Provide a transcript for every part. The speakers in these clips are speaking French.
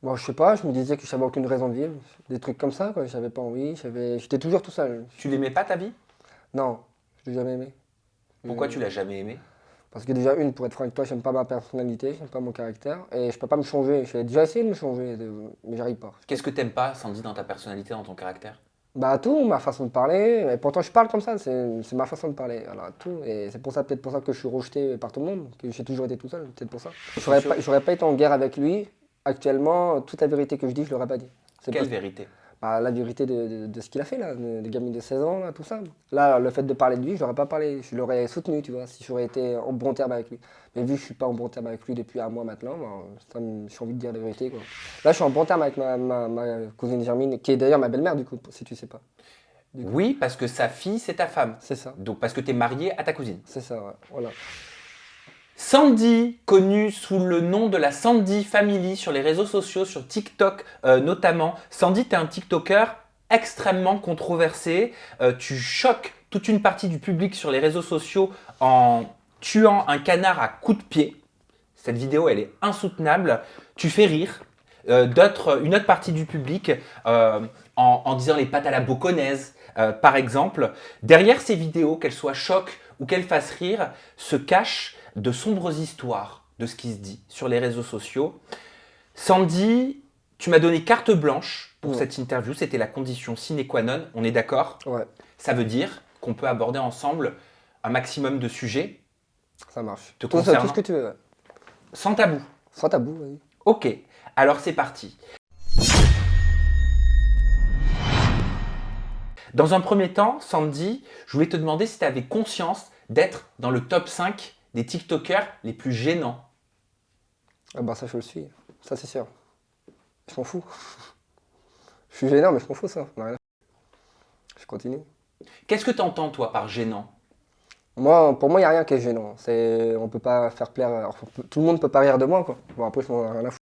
Bon, je sais pas, je me disais que j'avais aucune raison de vivre. Des trucs comme ça, quoi. J'avais pas envie, j'étais toujours tout seul. Tu l'aimais pas ta vie? Non, je l'ai jamais aimé. Pourquoi Euh, tu l'as jamais aimé? Parce que déjà, pour être franc avec toi, j'aime pas ma personnalité, j'aime pas mon caractère. Et je peux pas me changer. J'ai déjà essayé de me changer, mais j'arrive pas. Qu'est-ce que t'aimes pas, Sandy, dans ta personnalité, dans ton caractère? Bah tout, ma façon de parler. Et pourtant, je parle comme ça, c'est ma façon de parler. Voilà, tout. Et c'est pour ça, peut-être pour ça que je suis rejeté par tout le monde, que j'ai toujours été tout seul, peut-être pour ça. J'aurais pas été en guerre avec lui. Actuellement, toute la vérité que je dis, je l'aurais pas dit. C'est Quelle parce vérité? Bah, la vérité de ce qu'il a fait là, des gamines de 16 ans, là, tout ça. Là, le fait de parler de lui, je l'aurais pas parlé, je l'aurais soutenu, tu vois, si j'aurais été en bon terme avec lui. Mais vu que je suis pas en bon terme avec lui depuis un mois maintenant, j'ai envie de dire la vérité, quoi. Là, je suis en bon terme avec ma cousine Germine, qui est d'ailleurs ma belle-mère, du coup, si tu sais pas. Du coup, Oui, parce que sa fille, c'est ta femme. c'est ça, Donc parce que t'es marié à ta cousine. c'est ça, ouais, voilà. Sandy, connue sous le nom de la Sandy Family sur les réseaux sociaux, sur TikTok notamment. Sandy, t'es un TikToker extrêmement controversé. Tu choques toute une partie du public sur les réseaux sociaux en tuant un canard à coups de pied. Cette vidéo, elle est insoutenable. Tu fais rire une autre partie du public en disant les pâtes à la bocconaise, par exemple. Derrière ces vidéos, qu'elles soient choc ou qu'elles fassent rire, se cachent de sombres histoires de ce qui se dit sur les réseaux sociaux. Sandy, tu m'as donné carte blanche pour Ouais, cette interview. C'était la condition sine qua non. On est d'accord? ouais, Ça veut dire qu'on peut aborder ensemble un maximum de sujets ça marche. te Tout ça, tout ce concernant que tu veux, ouais. sans tabou. Sans tabou, oui. Ok, alors c'est parti. Dans un premier temps, Sandy, je voulais te demander si tu avais conscience d'être dans le top 5 des TikTokers les plus gênants. Ah bah ça, je le suis, ça c'est sûr. Je m'en fous. Je suis gênant, mais je m'en fous, ça. On a rien à faire. Je continue. Qu'est-ce que tu entends, toi, par gênant? Moi, pour moi, il n'y a rien qui est gênant. On peut pas faire plaire. Alors, tout le monde peut pas rire de moi, quoi. Bon, après, je m'en ai rien à foutre.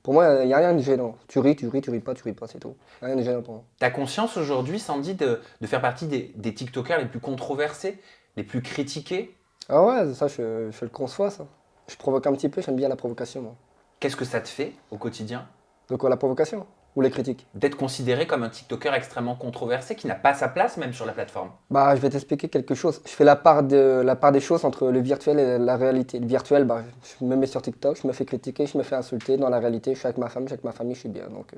Pour moi, il n'y a rien de gênant. Tu ris pas, c'est tout. Rien de gênant pour moi. Tu as conscience aujourd'hui, Sandy, de faire partie des TikTokers les plus controversés, les plus critiqués? Ah ouais, ça, je le conçois, ça. Je provoque un petit peu, j'aime bien la provocation, moi. Qu'est-ce que ça te fait au quotidien De quoi, la provocation? Ou les critiques? d'être considéré comme un TikToker extrêmement controversé qui n'a pas sa place même sur la plateforme? Bah, je vais t'expliquer quelque chose. Je fais la part des choses entre le virtuel et la réalité. Le virtuel, bah, je me mets sur TikTok, je me fais critiquer, je me fais insulter. Dans la réalité, je suis avec ma femme, je suis avec ma famille, je suis bien. Donc,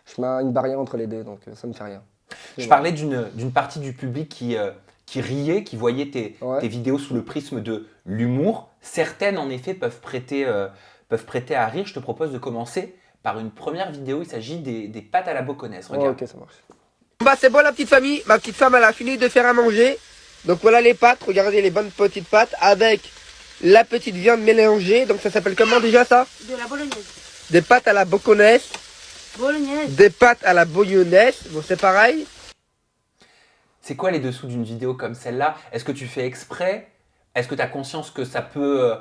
je mets une barrière entre les deux, donc ça me fait rien. Je Voilà. parlais d'une partie du public qui riait, qui voyait Ouais. tes vidéos sous le prisme de l'humour. Certaines, en effet, peuvent prêter à rire. Je te propose de commencer par une première vidéo. Il s'agit des pâtes à la bocconaise. Ouais, Regarde. ok, ça marche. Bah c'est bon la petite famille, ma petite femme elle a fini de faire à manger. Donc voilà les pâtes, regardez les bonnes petites pâtes avec la petite viande mélangée. Donc ça s'appelle comment déjà ça? De la bolognaise. Des pâtes à la bocconaise, Bolognaise. des pâtes à la bolognese. Bon c'est pareil. C'est quoi les dessous d'une vidéo comme celle-là? Est-ce que tu fais exprès? Est-ce que tu as conscience que ça peut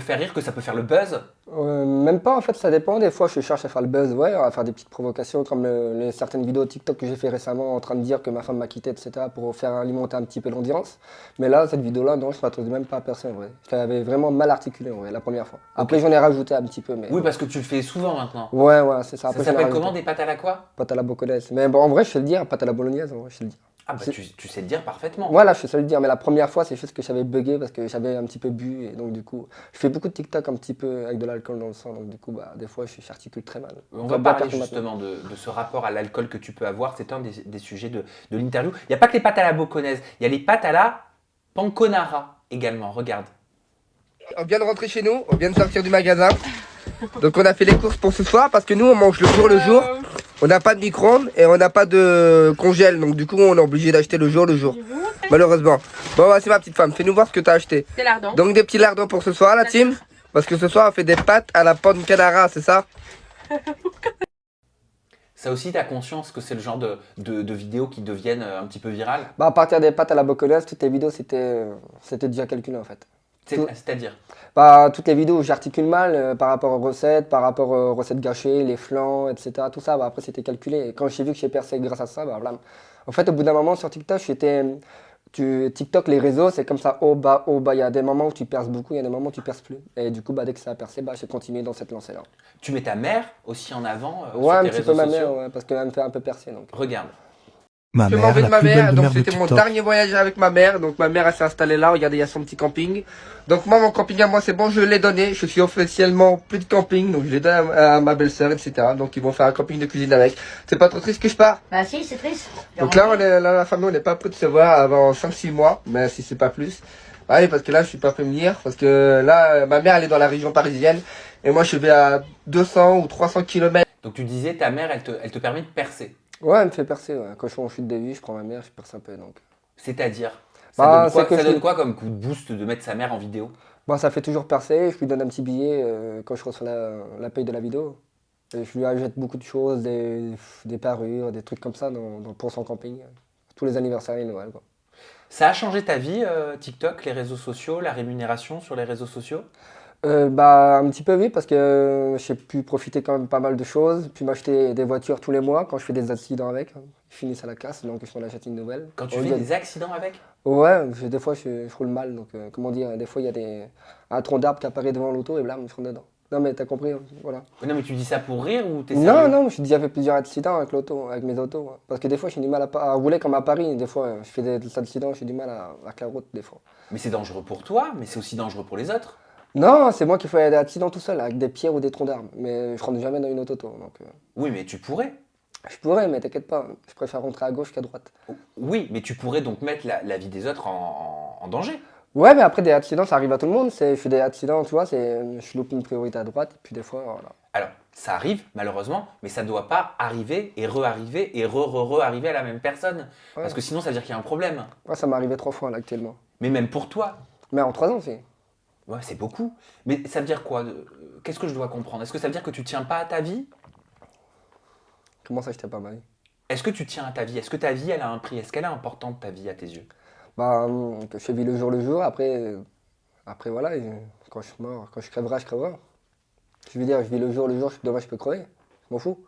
faire rire, que ça peut faire le buzz? Même pas en fait, ça dépend. Des fois je cherche à faire le buzz, ouais, à faire des petites provocations comme les certaines vidéos TikTok que j'ai fait récemment en train de dire que ma femme m'a quitté, etc. pour faire alimenter un petit peu l'audience. Mais là, cette vidéo-là, non, je ne m'attendais même pas à personne, ouais. Je l'avais vraiment mal articulé, ouais, la première fois. Après j'en ai rajouté un petit peu, mais... Oui, parce que tu le fais souvent maintenant. Ouais, ouais, c'est ça. Ça Après, j'en ai s'appelle rajouté. comment, des pâtes à la quoi? Pâte à la bocconaise. Mais bon, en vrai, je sais le dire, pâte à la bolognaise, en vrai, je sais le dire. Ah bah C'est- tu sais le dire parfaitement. Voilà, je sais le dire, mais la première fois, c'est juste que j'avais bugué parce que j'avais un petit peu bu et donc du coup, je fais beaucoup de TikTok un petit peu avec de l'alcool dans le sang, donc du coup, bah, des fois, j'articule très mal. On va Comme parler personne maintenant. justement de ce rapport à l'alcool que tu peux avoir. C'est un des sujets de l'interview. Il n'y a pas que les pâtes à la bocconaise, il y a les pâtes à la panconara également. Regarde. On vient de rentrer chez nous, on vient de sortir du magasin. Donc on a fait les courses pour ce soir parce que nous on mange le jour. On n'a pas de micro-ondes et on n'a pas de congèle. Donc du coup on est obligé d'acheter le jour. Malheureusement. Bon voici ma petite femme, fais-nous voir ce que tu as acheté. C'est lardon. Donc des petits lardons pour ce soir la team. Parce que ce soir on fait des pâtes à la pancanara, c'est ça? Ça aussi, tu as conscience que c'est le genre de vidéos qui deviennent un petit peu virales? Bah à partir des pâtes à la bocconaise, toutes les vidéos c'était déjà calculé en fait. Tout- C'est-à-dire? Bah, toutes les vidéos où j'articule mal par rapport aux recettes, par rapport aux recettes gâchées, les flancs, etc. Tout ça, bah, après c'était calculé. Et quand j'ai vu que j'ai percé grâce à ça, bah voilà. En fait, au bout d'un moment sur TikTok, TikTok, les réseaux, c'est comme ça, haut, bas, haut, bas. Il y a des moments où tu perces beaucoup, il y a des moments où tu perces plus. Et du coup, bah, dès que ça a percé, bah, j'ai continué dans cette lancée-là. Tu mets ta mère aussi en avant Ouais, sur un tes petit réseaux peu ma sociaux. mère, ouais, parce qu'elle me fait un peu percer. Donc. Regarde. Ma Je m'en mère, vais de la ma plus belle mère, de donc mère de c'était mon TikTok. dernier voyage avec ma mère. Donc ma mère elle s'est installée là, regardez, il y a son petit camping. Donc moi mon camping à moi c'est bon, je l'ai donné, je suis officiellement plus de camping, donc je l'ai donné à ma belle-sœur, etc. Donc ils vont faire un camping de cuisine avec. C'est pas trop triste que je pars. Bah si, c'est triste. Donc là, la famille on n'est pas prêt de se voir avant 5-6 mois, mais si c'est pas plus. Ouais, parce que là je suis pas prêt de venir, parce que là ma mère elle est dans la région parisienne, et moi je vais à 200 ou 300 km. Donc tu disais, ta mère, elle te permet de percer. Ouais, elle me fait percer, ouais. Quand je suis en chute de vie, je prends ma mère, je perce un peu, donc. C'est-à-dire, Bah, ça c'est que ça je- donne quoi comme coup de boost de mettre sa mère en vidéo? Bon, ça fait toujours percer, je lui donne un petit billet quand je reçois la paye de la vidéo. Et je lui achète beaucoup de choses, des parures, des trucs comme ça pour son camping. Tous les anniversaires et Noël, quoi. Ça a changé ta vie, TikTok, les réseaux sociaux, la rémunération sur les réseaux sociaux? Bah, un petit peu oui, parce que j'ai pu profiter quand même pas mal de choses, puis m'acheter des voitures tous les mois quand je fais des accidents avec. Ils finissent à la casse, donc je m'en achète une nouvelle. Quand tu Au fais lieu de- des accidents avec? Ouais, des fois je roule mal, donc comment dire, des fois il y a un tronc d'arbre qui apparaît devant l'auto et là, je rentre dedans. Non mais t'as compris, hein, voilà. Non, mais tu dis ça pour rire ou t'es Non, sérieux? non, j'ai déjà fait plusieurs accidents avec l'auto, avec mes autos. Ouais. Parce que des fois, j'ai du mal à rouler comme à Paris. Des fois, je fais des accidents, j'ai du mal avec la route, des fois. Mais c'est dangereux pour toi, mais c'est aussi dangereux pour les autres. Non, c'est moi qui fais des accidents tout seul, avec des pierres ou des troncs d'arbres. Mais je rentre jamais dans une auto. Donc, Oui, mais tu pourrais. je pourrais, mais t'inquiète pas, je préfère rentrer à gauche qu'à droite. Oui, mais tu pourrais donc mettre la vie des autres en danger. Ouais, mais après, des accidents, ça arrive à tout le monde. Je fais des accidents, tu vois, je loupe une priorité à droite, et puis des fois, voilà. Alors, ça arrive, malheureusement, mais ça ne doit pas arriver et re-arriver et re-arriver à la même personne. Ouais. Parce que sinon, ça veut dire qu'il y a un problème. Ouais, ça m'est arrivé 3 fois, là, actuellement. Mais même pour toi. Mais en 3 ans, c'est. Ouais, c'est beaucoup. Mais ça veut dire quoi? Qu'est-ce que je dois comprendre? Est-ce que ça veut dire que tu tiens pas à ta vie? Comment ça, j'étais pas mal? Est-ce que tu tiens à ta vie? Est-ce que ta vie, elle a un prix? Est-ce qu'elle est importante, ta vie, à tes yeux? Bah, que je vis le jour, après voilà, quand je suis mort, quand je crèverai, je crèverai. Je veux dire, je vis le jour, demain je peux crever, je m'en fous.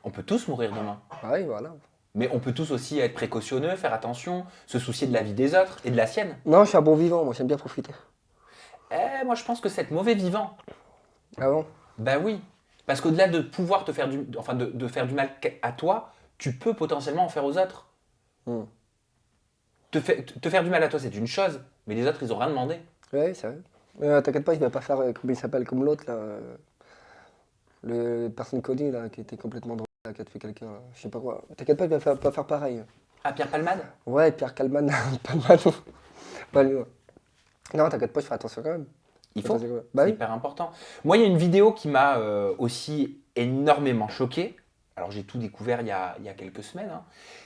On peut tous mourir demain. Ah oui, voilà. Mais on peut tous aussi être précautionneux, faire attention, se soucier de la vie des autres et de la sienne. Non, je suis un bon vivant, moi j'aime bien profiter. Moi, je pense que c'est être mauvais vivant. Ah bon? Ben oui. Parce qu'au-delà de pouvoir te faire de faire du mal à toi, tu peux potentiellement en faire aux autres. Hmm. Te faire du mal à toi, c'est une chose, mais les autres, ils ont rien demandé. Oui, c'est vrai. T'inquiète pas, je vais pas faire comme il s'appelle, comme l'autre là. Le personne connue là, qui était complètement drôle, là, qui a tué quelqu'un, là, je sais pas quoi. T'inquiète pas, il va pas faire pareil. Ah, Pierre Palmade? Ouais, Pierre Kalman, pas mal. Pas lui, ouais. Non, t'inquiète pas, je fais attention quand même. Il faut. Attention, quand même. Bah C'est oui. hyper important. Moi, il y a une vidéo qui m'a aussi énormément choqué. Alors, j'ai tout découvert il y a quelques semaines. Hein.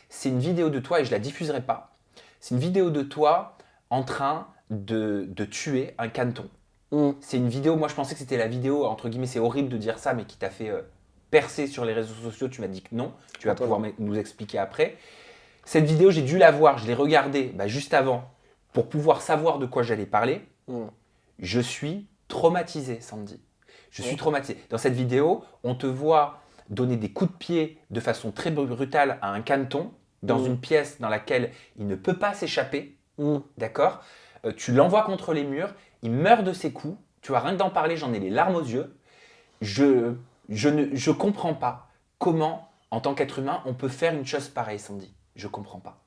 C'est une vidéo de toi, et je la diffuserai pas. C'est une vidéo de toi en train de tuer un caneton. Hmm. C'est une vidéo, moi je pensais que c'était la vidéo, entre guillemets, c'est horrible de dire ça, mais qui t'a fait percer sur les réseaux sociaux. Tu m'as dit que non. Tu vas pouvoir nous expliquer après. Cette vidéo, j'ai dû la voir, je l'ai regardée juste avant pour pouvoir savoir de quoi j'allais parler. Hmm. Je suis traumatisé, Sandy. Je suis Ouais. traumatisé. Dans cette vidéo, on te voit donner des coups de pied de façon très brutale à un caneton dans Mmh. une pièce dans laquelle il ne peut pas s'échapper. Hmm. D'accord? Tu l'envoies contre les murs, il meurt de ses coups. Tu vois, rien que d'en parler, j'en ai les larmes aux yeux. Je comprends pas comment, en tant qu'être humain, on peut faire une chose pareille, Sandy. Je comprends pas.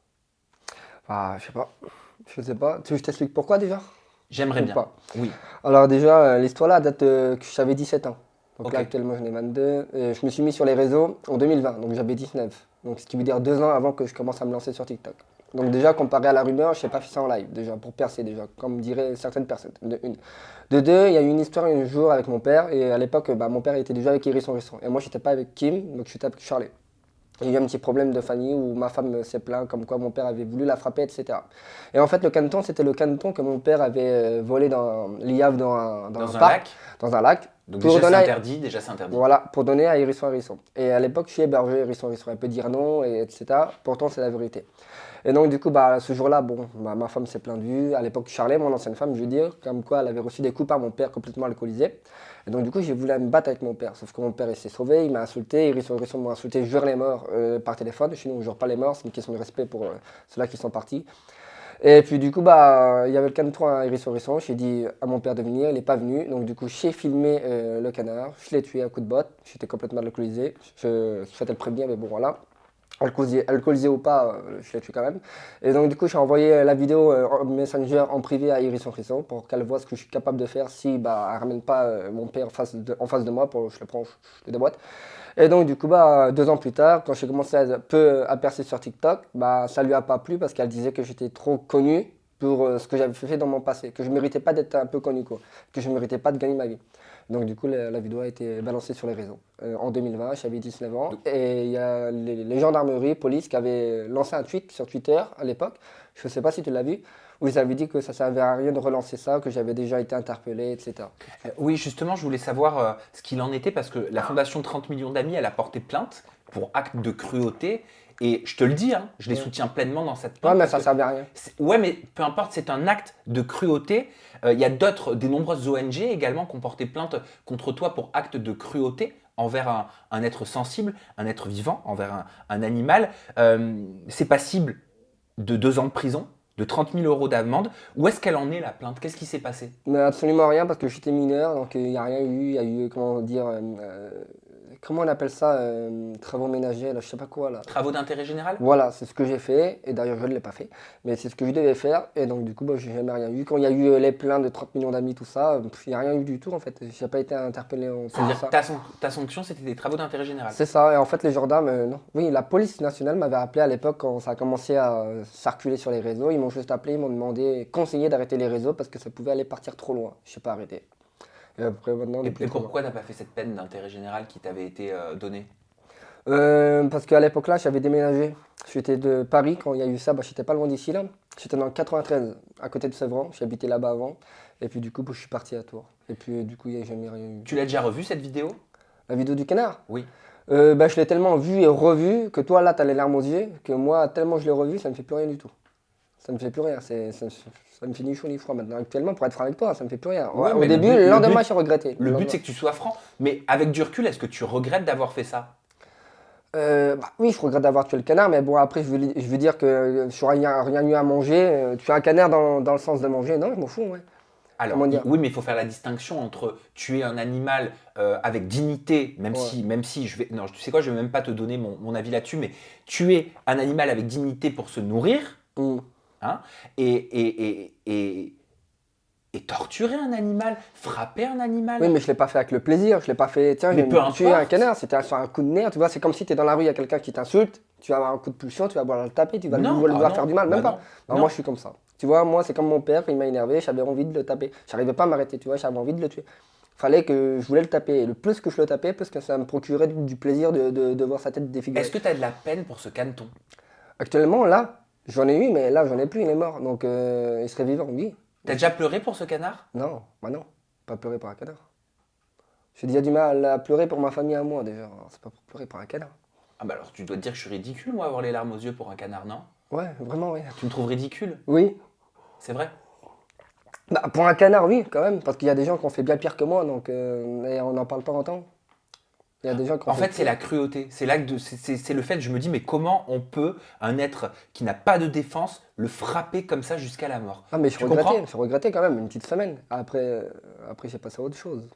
Ah, je sais pas. Je sais pas. Tu veux que je t'explique pourquoi déjà? J'aimerais Ou bien. pas. Oui. Alors déjà, l'histoire là date que j'avais 17 ans. Donc Ok. là actuellement j'en ai 22. Et je me suis mis sur les réseaux en 2020, donc j'avais 19. Donc ce qui veut dire 2 ans avant que je commence à me lancer sur TikTok. Donc déjà comparé à la rumeur, je n'ai pas fait ça en live déjà, pour percer déjà, comme diraient certaines personnes, de une. De deux, il y a eu une histoire un jour avec mon père, et à l'époque, mon père était déjà avec Hérisson. Et moi j'étais pas avec Kim, donc j'étais avec Charlie. Il y a eu un petit problème de famille où ma femme s'est plaint comme quoi mon père avait voulu la frapper, etc. Et en fait, le caneton, c'était le caneton que mon père avait volé dans l'IAV dans un Dans un parc, lac. dans un lac. Donc pour déjà c'est donner- interdit, déjà c'est interdit. Voilà, pour donner à Hérisson. Et à l'époque, je suis hébergé Hérisson. Elle peut dire non, etc. Pourtant, c'est la vérité. Et donc, du coup, ce jour-là, ma femme s'est plaindue. À l'époque, Charlie, mon ancienne femme, je veux dire, comme quoi elle avait reçu des coups par mon père complètement alcoolisé. Et donc, du coup, j'ai voulu me battre avec mon père. Sauf que mon père, il s'est sauvé, il m'a insulté. Hérisson m'a insulté, je jure les morts par téléphone. Chez nous, on ne jure pas les morts, c'est une question de respect pour ceux-là qui sont partis. Et puis du coup, bah, il y avait le canton à Hérisson-Hérisson. J'ai dit à mon père de venir, il n'est pas venu. Donc du coup, j'ai filmé le canard. Je l'ai tué à coups de botte. J'étais complètement alcoolisé. Je souhaitais le prévenir, mais bon, voilà. Alcoolisé ou pas, je l'ai tué quand même. Et donc du coup, j'ai envoyé la vidéo en Messenger en privé à Hérisson-Hérisson pour qu'elle voit ce que je suis capable de faire si bah, elle ne ramène pas mon père en face de moi. Je le prends, je le déboîte. Et donc, du coup, bah, 2 ans plus tard, quand j'ai commencé à percer sur TikTok, bah, ça lui a pas plu parce qu'elle disait que j'étais trop connu pour ce que j'avais fait dans mon passé, que je ne méritais pas d'être un peu connu, quoi, que je ne méritais pas de gagner ma vie. Donc, du coup, la vidéo a été balancée sur les réseaux. En 2020, j'avais 19 ans et il y a les gendarmeries, police qui avaient lancé un tweet sur Twitter à l'époque, je ne sais pas si tu l'as vu, où ils avaient dit que ça ne servait à rien de relancer ça, que j'avais déjà été interpellé, etc. Oui, justement, je voulais savoir ce qu'il en était parce que la fondation 30 millions d'amis, elle a porté plainte pour acte de cruauté. Et je te le dis, hein, je les Ouais. soutiens pleinement dans cette Ouais, plainte. mais parce ça que ne servait à rien. Ouais, mais peu importe, c'est un acte de cruauté. Il y a des nombreuses ONG également qui ont porté plainte contre toi pour acte de cruauté envers un être sensible, un être vivant, envers un animal. C'est passible de 2 ans de prison, de 30 000 euros d'amende. Où est-ce qu'elle en est, la plainte? Qu'est-ce qui s'est passé? Mais absolument rien parce que j'étais mineur, donc il n'y a rien eu. Il y a eu, comment dire, comment on appelle ça, travaux ménagers, là, je sais pas quoi là. Travaux d'intérêt général? Voilà, c'est ce que j'ai fait, et d'ailleurs je ne l'ai pas fait, mais c'est ce que je devais faire, et donc du coup, bah, j'ai jamais rien eu. Quand il y a eu les plaintes de 30 millions d'amis, tout ça, il n'y a rien eu du tout en fait. J'ai pas été interpellé en pour C'est-à-dire ça. que ta sanction, c'était des travaux d'intérêt général. C'est ça, et en fait les gendarmes, non. Oui, la police nationale m'avait appelé à l'époque quand ça a commencé à circuler sur les réseaux. Ils m'ont juste appelé, ils m'ont demandé, conseillé d'arrêter les réseaux parce que ça pouvait aller partir trop loin. Je n'ai pas arrêté. Et après maintenant, on est plus Et trop loin. pourquoi t'as pas fait cette peine d'intérêt général qui t'avait été donnée? Parce qu'à l'époque là, j'avais déménagé. J'étais de Paris quand il y a eu ça, bah, j'étais pas loin d'ici là. J'étais dans le 93, à côté de Sevran. J'habitais là-bas avant. Et puis du coup, bah, je suis parti à Tours. Et puis du coup, il n'y a jamais rien eu. Tu l'as déjà revu cette vidéo? La vidéo du canard? Oui. Bah, je l'ai tellement vue et revue que toi là, tu as les larmes aux yeux, que moi, tellement je l'ai revue, ça me fait plus rien du tout. Ça me fait plus rien. Ça me fait ni chaud ni froid maintenant. Actuellement, pour être franc avec toi, ça me fait plus rien. Ouais, Au mais début, le lendemain, j'ai regretté. Le but, c'est que tu sois franc. Mais avec du recul, est-ce que tu regrettes d'avoir fait ça? Bah, oui, je regrette d'avoir tué le canard, mais bon, après, je veux dire que je n'aurais rien eu à manger. Tuer un canard dans le sens de manger, non, je m'en fous, ouais. Alors, Comment dire? oui, mais il faut faire la distinction entre tuer un animal avec dignité, même si je vais. Non, tu sais quoi, je vais même pas te donner mon avis là-dessus, mais tuer un animal avec dignité pour se nourrir, Mm. hein, et torturer un animal, frapper un animal. Oui, mais je ne l'ai pas fait avec le plaisir. Je ne l'ai pas fait, tiens, je Mais vais peu me tuer un importe. canard. C'était sur un coup de nerf, tu vois. C'est comme si tu es dans la rue, il y a quelqu'un qui t'insulte, tu vas avoir un coup de pulsion, tu vas vouloir le taper, tu vas Non, vouloir non, faire du mal, même bah pas. non, Non, non. moi, je suis comme ça. Tu vois, moi, c'est comme mon père, quand il m'a énervé, j'avais envie de le taper. J'arrivais pas à m'arrêter, tu vois, j'avais envie de le tuer. Fallait que je voulais le taper. Et le plus que je le tapais, plus que ça me procurait du plaisir de voir sa tête défigurer. Est-ce que tu as de la peine pour ce caneton? Actuellement, là, j'en ai eu, mais là, j'en ai plus, il est mort. Donc, il serait vivant, oui. T'as déjà pleuré pour ce canard? Non, bah non, pas pleurer pour un canard. J'ai déjà du mal à pleurer pour ma famille à moi, déjà. C'est pas pour pleurer pour un canard. Ah bah alors tu dois te dire que je suis ridicule, moi, avoir les larmes aux yeux pour un canard, non? Ouais, vraiment, oui. Tu me trouves ridicule? Oui. C'est vrai? Bah, pour un canard, oui, quand même, parce qu'il y a des gens qui ont fait bien pire que moi, donc et on n'en parle pas autant. Il y a des gens qui ont En fait, c'est la cruauté. C'est le fait, je me dis, mais comment on peut, un être qui n'a pas de défense, le frapper comme ça jusqu'à la mort? Ah, mais Tu comprends? je regrettais quand même, une petite semaine. Après j'ai passé à autre chose.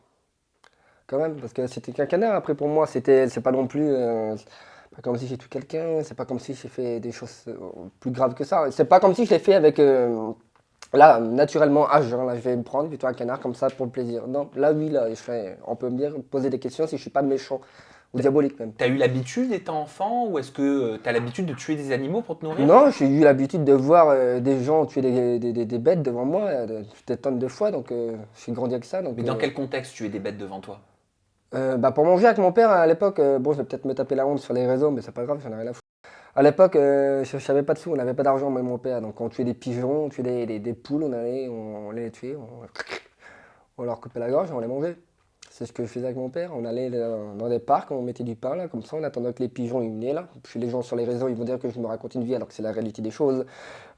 Quand même, parce que c'était qu'un canard. Après, pour moi, c'est pas non plus. C'est pas comme si j'ai tué quelqu'un, c'est pas comme si j'ai fait des choses plus graves que ça. C'est pas comme si je l'ai fait avec. Là, naturellement, là, je vais me prendre, plutôt un canard comme ça pour le plaisir. Non, là, oui, là, on peut me dire, poser des questions si je suis pas méchant ou diabolique même. T'as eu l'habitude étant enfant ou est-ce que t'as l'habitude de tuer des animaux pour te nourrir? Non, j'ai eu l'habitude de voir des gens tuer des bêtes devant moi, des tonnes de fois, donc j'ai grandi avec ça. Donc, Mais dans quel contexte tuer des bêtes devant toi? bah, pour manger avec mon père à l'époque, bon, je vais peut-être me taper la honte sur les réseaux, mais c'est pas grave, j'en ai rien à foutre. À l'époque, je n'avais pas de sous, on n'avait pas d'argent, moi et mon père, donc on tuait des pigeons, on tuait des poules, on allait les tuer, on leur coupait la gorge et on les mangeait. C'est ce que je faisais avec mon père. On allait dans des parcs, on mettait du pain là, comme ça, on attendait que les pigeons ils venaient là. Puis les gens sur les réseaux, ils vont dire que je me raconte une vie alors que c'est la réalité des choses.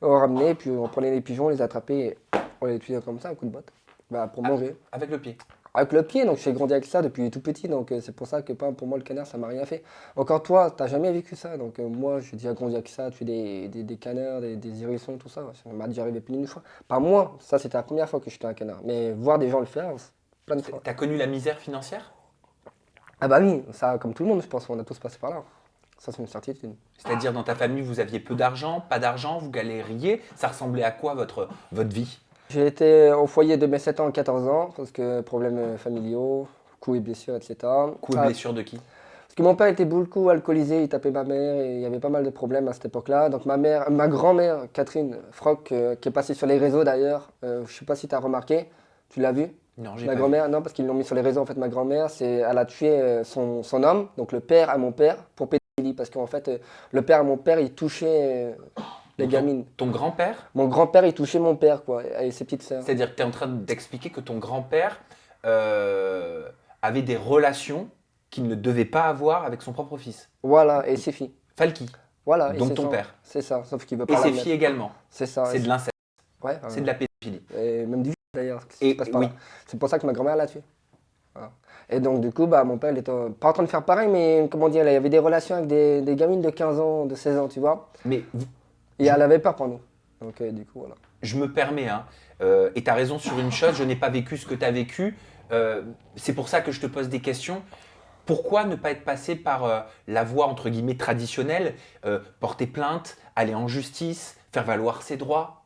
On ramenait, puis on prenait les pigeons, on les attrapait et on les tuait comme ça, un coup de botte. Bah, pour manger. Avec le pied. Avec le pied, donc j'ai grandi avec ça depuis tout petit, donc c'est pour ça que pour moi le canard ça m'a rien fait. Encore toi, t'as jamais vécu ça, donc moi j'ai déjà grandi avec ça, tuer des canards, des hérissons, tout ça, ça m'a déjà arrivé plein de fois. Pas moi, ça c'était la première fois que j'étais un canard, mais voir des gens le faire, c'est plein de fois. T'as connu la misère financière? Ah bah oui, ça comme tout le monde je pense, on a tous passé par là. Ça c'est une certitude. C'est-à-dire dans ta famille, vous aviez peu d'argent, pas d'argent, vous galériez. Ça ressemblait à quoi votre vie? J'ai été au foyer de mes 7 ans à 14 ans, parce que problèmes familiaux, coups et blessures, etc. Coup et Ah, blessure de qui? parce que mon père était beaucoup alcoolisé, il tapait ma mère et il y avait pas mal de problèmes à cette époque-là. Donc ma grand-mère, Catherine Froc, qui est passée sur les réseaux d'ailleurs, je sais pas si tu as remarqué, tu l'as vu? Non, j'ai Ma pas grand-mère, non, parce qu'ils l'ont mis sur les réseaux en fait, ma grand-mère, elle a tué son homme, donc le père à mon père, pour pédophilie, parce qu'en fait, le père à mon père, il touchait les vu. gamines. Ton grand-père, Mon grand-père, il touchait mon père, quoi, et ses petites sœurs. c'est-à-dire que tu es en train d'expliquer que ton grand-père avait des relations qu'il ne devait pas avoir avec son propre fils. Voilà, et ses filles. Falky, Voilà, et donc c'est ton ça. père. C'est ça, sauf qu'il veut Et pas la ses mettre. filles également. C'est ça. C'est de l'inceste, Ouais, c'est de la pédophilie. et même du d'ailleurs, ce Et qui se passe par oui. là. C'est pour ça que ma grand-mère l'a tué. Voilà. Et donc du coup, bah, mon père, il était pas en train de faire pareil, mais comment dire, il y avait des relations avec des gamines de 15 ans, de 16 ans, tu vois. Mais Et elle avait peur pour nous. Donc du coup, voilà. je me permets, hein, et tu as raison sur une chose, je n'ai pas vécu ce que tu as vécu. C'est pour ça que je te pose des questions. Pourquoi ne pas être passé par la voie entre guillemets traditionnelle, porter plainte, aller en justice, faire valoir ses droits?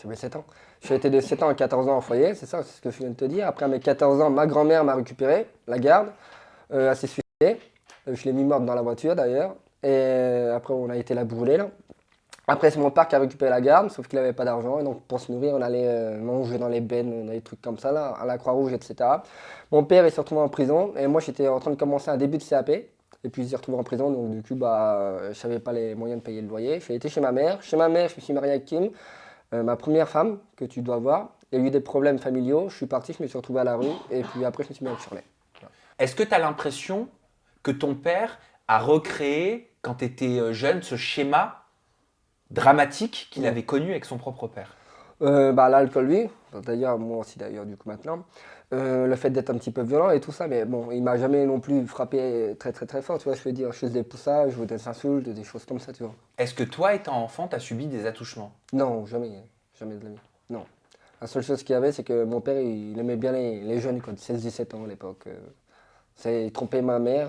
J'avais 7 ans. J'ai été de 7 ans à 14 ans au foyer, c'est ça, c'est ce que je viens de te dire. Après mes 14 ans, ma grand-mère m'a récupéré, la garde. Elle s'est suicidée. Je l'ai mis morte dans la voiture d'ailleurs. Et après, on a été la brûler là. Après, c'est mon père qui a récupéré la garde, sauf qu'il n'avait pas d'argent. Et donc, pour se nourrir, on allait manger dans les bennes, on a des trucs comme ça, là, à la Croix-Rouge, etc. Mon père est se retrouvé en prison. Et moi, j'étais en train de commencer un début de CAP. Et puis, il s'est retrouvé en prison. Donc, du coup, je n'avais pas les moyens de payer le loyer. J'ai été chez ma mère. Chez ma mère, je me suis marié avec Kim, ma première femme, que tu dois voir. Il y a eu des problèmes familiaux. Je suis parti, je me suis retrouvé à la rue. Et puis, après, je me suis mis avec Shirley. Est-ce que tu as l'impression que ton père a recréé, quand tu étais jeune, ce schéma dramatique qu'il Ouais. avait connu avec son propre père? L'alcool, oui. D'ailleurs, moi aussi, d'ailleurs, du coup, maintenant. Le fait d'être un petit peu violent et tout ça, mais bon, il m'a jamais non plus frappé très, très, très fort, tu vois. Je veux dire, je faisais des poussages ou des insultes, des choses comme ça, tu vois. Est-ce que toi, étant enfant, tu as subi des attouchements? Non, jamais, jamais de la vie. Non. La seule chose qu'il y avait, c'est que mon père, il aimait bien les jeunes, quoi, de 16-17 ans à l'époque. Il trompait ma mère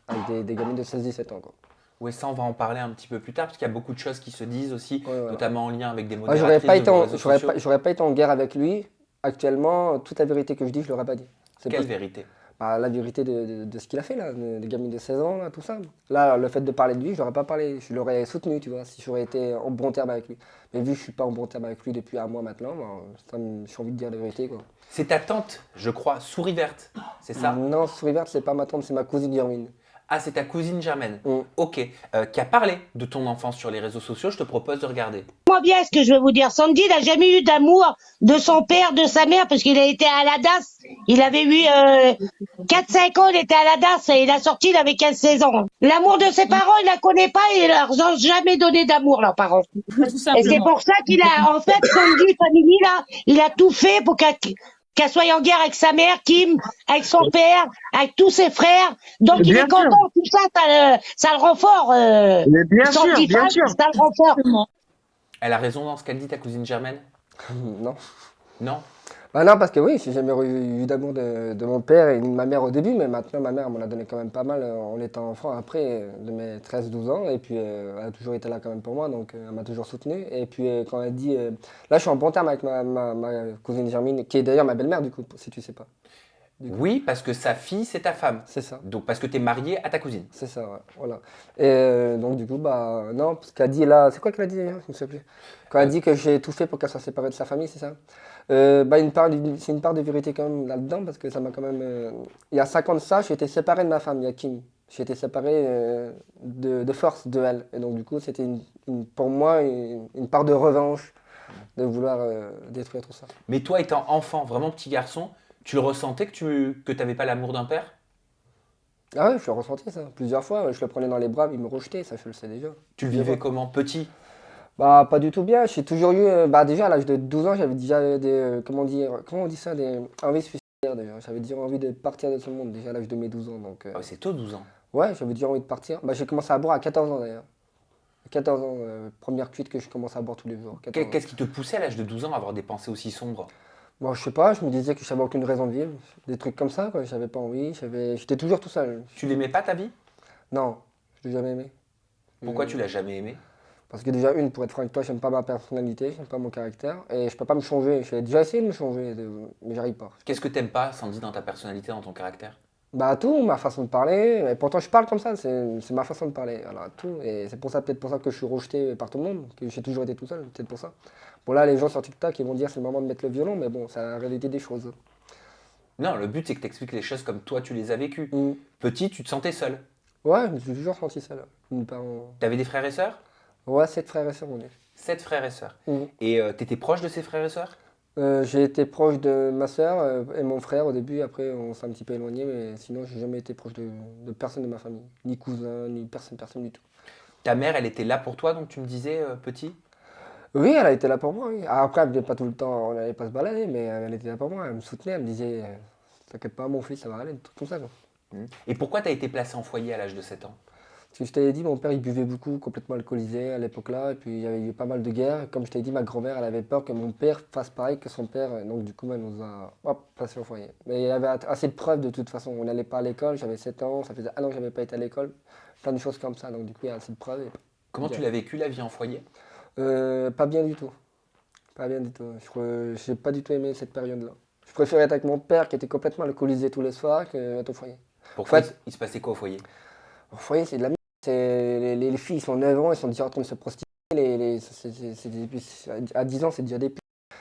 avec des gamines de 16-17 ans, quoi. Oui, ça, on va en parler un petit peu plus tard, parce qu'il y a beaucoup de choses qui se disent aussi, Ouais, voilà. notamment en lien avec des Moi, j'aurais modératrices pas de été vos en, réseaux j'aurais sociaux. j'aurais pas été en guerre avec lui. Actuellement, toute la vérité que je dis, je l'aurais pas dit. C'est Quelle parce- vérité? la vérité de ce qu'il a fait, là, des gamines de 16 ans, là, tout ça. Là, le fait de parler de lui, je l'aurais pas parlé, je l'aurais soutenu, tu vois, si j'aurais été en bon terme avec lui. Mais vu que je suis pas en bon terme avec lui depuis un mois maintenant, j'ai envie de dire la vérité, quoi. C'est ta tante, je crois, Souris Verte, c'est ça? Non, Souris Verte, c'est pas ma tante, c'est ma cousine Germaine. Ah, c'est ta cousine Germaine. Mm. Ok. Qui a parlé de ton enfance sur les réseaux sociaux, je te propose de regarder. Moi bien ce que je veux vous dire. Sandy n'a jamais eu d'amour de son père, de sa mère, parce qu'il a été à la DAS. Il avait eu 4-5 ans, il était à la DAS et il a sorti, il avait 15-16 ans. L'amour de ses parents, il la connaît pas et ils leur ont jamais donné d'amour, leurs parents. Tout Et c'est simplement. pour ça qu'il a, en fait, Sandy Family, là, il a tout fait pour qu'elle soit en guerre avec sa mère, Kim, avec son père, avec tous ses frères. Donc il Bien est content, tout ça, ça le rend fort. Mais bien sûr, Sandy bien Family, sûr. ça le rend fort. Exactement. Elle a raison dans ce qu'elle dit, ta cousine Germaine? Non. Non? Bah non, parce que oui, j'ai jamais eu d'amour de mon père et de ma mère au début, mais maintenant ma mère m'en a donné quand même pas mal en étant enfant après, de mes 13-12 ans, et puis elle a toujours été là quand même pour moi, donc elle m'a toujours soutenu. Et puis quand elle dit, là je suis en bon terme avec ma cousine Germine, qui est d'ailleurs ma belle-mère du coup, si tu sais pas. Oui, parce que sa fille, c'est ta femme. C'est ça. Donc parce que tu es marié à ta cousine. C'est ça, ouais, voilà. Et donc du coup, bah non, parce qu'elle dit là, c'est quoi qu'elle a dit d'ailleurs, je ne sais plus. Quand elle dit que j'ai tout fait pour qu'elle soit séparée de sa famille, c'est ça. C'est une part de vérité quand même là-dedans, parce que ça m'a quand même... il y a 5 ans de ça, j'ai été séparé de ma femme, il y a Kim. J'ai été séparé de force de elle. Et donc du coup, c'était pour moi une part de revanche de vouloir détruire tout ça. Mais toi, étant enfant, vraiment petit garçon, tu le ressentais que tu n'avais pas l'amour d'un père? Ah ouais, je l'ai ressenti ça, plusieurs fois. Je le prenais dans les bras, il me rejetait, ça je le sais déjà. Tu le vivais comment? Petit? Bah, pas du tout bien. J'ai toujours eu, déjà à l'âge de 12 ans, j'avais déjà comment on dit ça, des envies suicidaires, déjà. J'avais déjà envie de partir de ce monde déjà à l'âge de mes 12 ans. Donc, Ah ouais, c'est tôt, 12 ans. ouais, j'avais déjà envie de partir. Bah, j'ai commencé à boire à 14 ans d'ailleurs. 14 ans, première cuite que je commence à boire tous les jours. 14 ans. Qu'est-ce qui te poussait à l'âge de 12 ans à avoir des pensées aussi sombres? Bon, je sais pas, je me disais que j'avais aucune raison de vivre. Des trucs comme ça, quoi. J'avais pas envie. J'étais toujours tout seul. Tu l'aimais pas ta vie? Non, je l'ai jamais aimé. Pourquoi tu l'as jamais aimé? Parce que déjà, pour être franc avec toi, j'aime pas ma personnalité, j'aime pas mon caractère. Et je peux pas me changer. J'ai déjà essayé de me changer, mais j'arrive pas. Qu'est-ce que t'aimes pas, Sandy, dans ta personnalité, dans ton caractère? Bah tout, ma façon de parler, et pourtant je parle comme ça, c'est ma façon de parler, voilà, tout. Et c'est pour ça, peut-être pour ça que je suis rejeté par tout le monde, que j'ai toujours été tout seul, peut-être pour ça. Bon là, les gens sur TikTok, ils vont dire c'est le moment de mettre le violon, mais bon, c'est la réalité des choses. Non, le but c'est que t'expliques les choses comme toi tu les as vécues. Mm. Petit, tu te sentais seul. Ouais, je me suis toujours senti seul. Mes parents... T'avais des frères et sœurs? Ouais, 7 frères et sœurs, on est. 7 frères et sœurs. Mm. Et t'étais proche de ces frères et sœurs? J'ai été proche de ma sœur et mon frère au début, après on s'est un petit peu éloigné, mais sinon j'ai jamais été proche de personne de ma famille, ni cousin, ni personne, personne du tout. Ta mère, elle était là pour toi, donc tu me disais, petit? Oui, elle a été là pour moi, oui. Après, elle venait pas tout le temps, on n'allait pas se balader, mais elle était là pour moi, elle me soutenait, elle me disait t'inquiète pas, mon fils, ça va aller, des trucs comme ça, quoi. Et pourquoi t'as été placé en foyer à l'âge de 7 ans? Parce que je t'avais dit, mon père il buvait beaucoup, complètement alcoolisé à l'époque-là, et puis il y avait eu pas mal de guerres. Comme je t'avais dit, ma grand-mère elle avait peur que mon père fasse pareil que son père, et donc du coup elle nous a placés au foyer. Mais il y avait assez de preuves de toute façon, on n'allait pas à l'école, j'avais 7 ans, ça faisait un an que j'avais pas été à l'école, plein de choses comme ça, donc du coup il y a assez de preuves. Comment tu l'as vécu la vie en foyer? Pas bien du tout, pas bien du tout. J'ai pas du tout aimé cette période-là. Je préférais être avec mon père qui était complètement alcoolisé tous les soirs qu'être au foyer. Pourquoi En fait- il se passait quoi au foyer? Au foyer, c'est de la merde. Les filles, ils sont 9 ans, ils sont déjà en train de se prostituer. À 10 ans, c'est déjà des putes.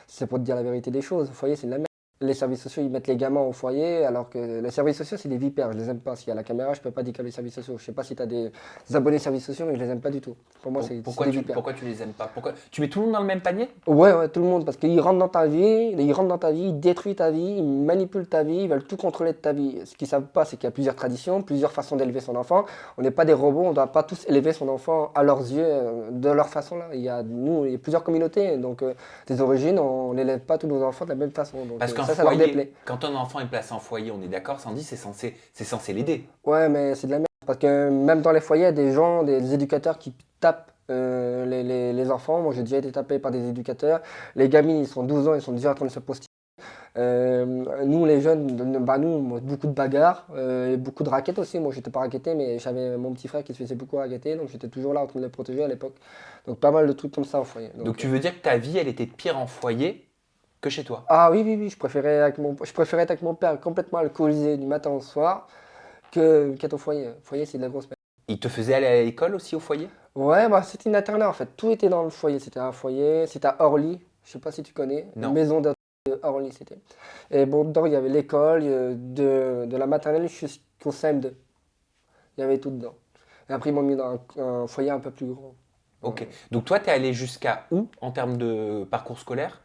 C'est pour te dire la vérité des choses. Au foyer, c'est de la merde. Les services sociaux, ils mettent les gamins au foyer, alors que les services sociaux, c'est des vipères. Je les aime pas. S'il y a la caméra, je peux pas dire qu'il y a les services sociaux. Je sais pas si tu as des abonnés services sociaux, mais je les aime pas du tout. Pour moi, c'est Pourquoi des tu, vipères. pourquoi tu les aimes pas? Pourquoi tu mets tout le monde dans le même panier? Ouais, ouais, tout le monde, parce qu'ils rentrent dans ta vie, ils détruisent ta vie, ils manipulent ta vie, ils veulent tout contrôler de ta vie. Ce qu'ils savent pas, c'est qu'il y a plusieurs traditions, plusieurs façons d'élever son enfant. On n'est pas des robots, on ne doit pas tous élever son enfant à leurs yeux, de leur façon là. Il y a plusieurs communautés, donc des origines, on n'élève pas tous nos enfants de la même façon. Donc Parce qu'un ça leur foyer, déplaît. quand un enfant est placé en foyer, on est d'accord, Sandy, c'est censé l'aider. Ouais, mais c'est de la merde, parce que même dans les foyers, il y a des gens, des éducateurs qui tapent les enfants. Moi, j'ai déjà été tapé par des éducateurs. Les gamines, ils sont 12 ans, ils sont déjà en train de se prostituer. Nous, les jeunes, moi, beaucoup de bagarres, et beaucoup de raquettes aussi. Moi, j'étais pas raquetté, mais j'avais mon petit frère qui se faisait beaucoup raqueter, donc j'étais toujours là en train de le protéger à l'époque. Donc, pas mal de trucs comme ça au foyer. Donc tu veux dire que ta vie, elle était pire en foyer que chez toi? Ah oui, oui, oui, je préférais être avec mon père complètement alcoolisé du matin au soir qu'être au foyer. Au foyer, c'est de la grosse merde. Il te faisait aller à l'école aussi au foyer? Ouais, bah, c'était une internat en fait. Tout était dans le foyer. C'était un foyer, c'était à Orly. Je sais pas si tu connais. Non. Une maison de Orly, c'était. Et bon, dedans, il y avait l'école de la maternelle jusqu'au CM2. Il y avait tout dedans. Et après, ils m'ont mis dans un foyer un peu plus grand. Ok. Donc toi, t'es allé jusqu'à où en termes de parcours scolaire?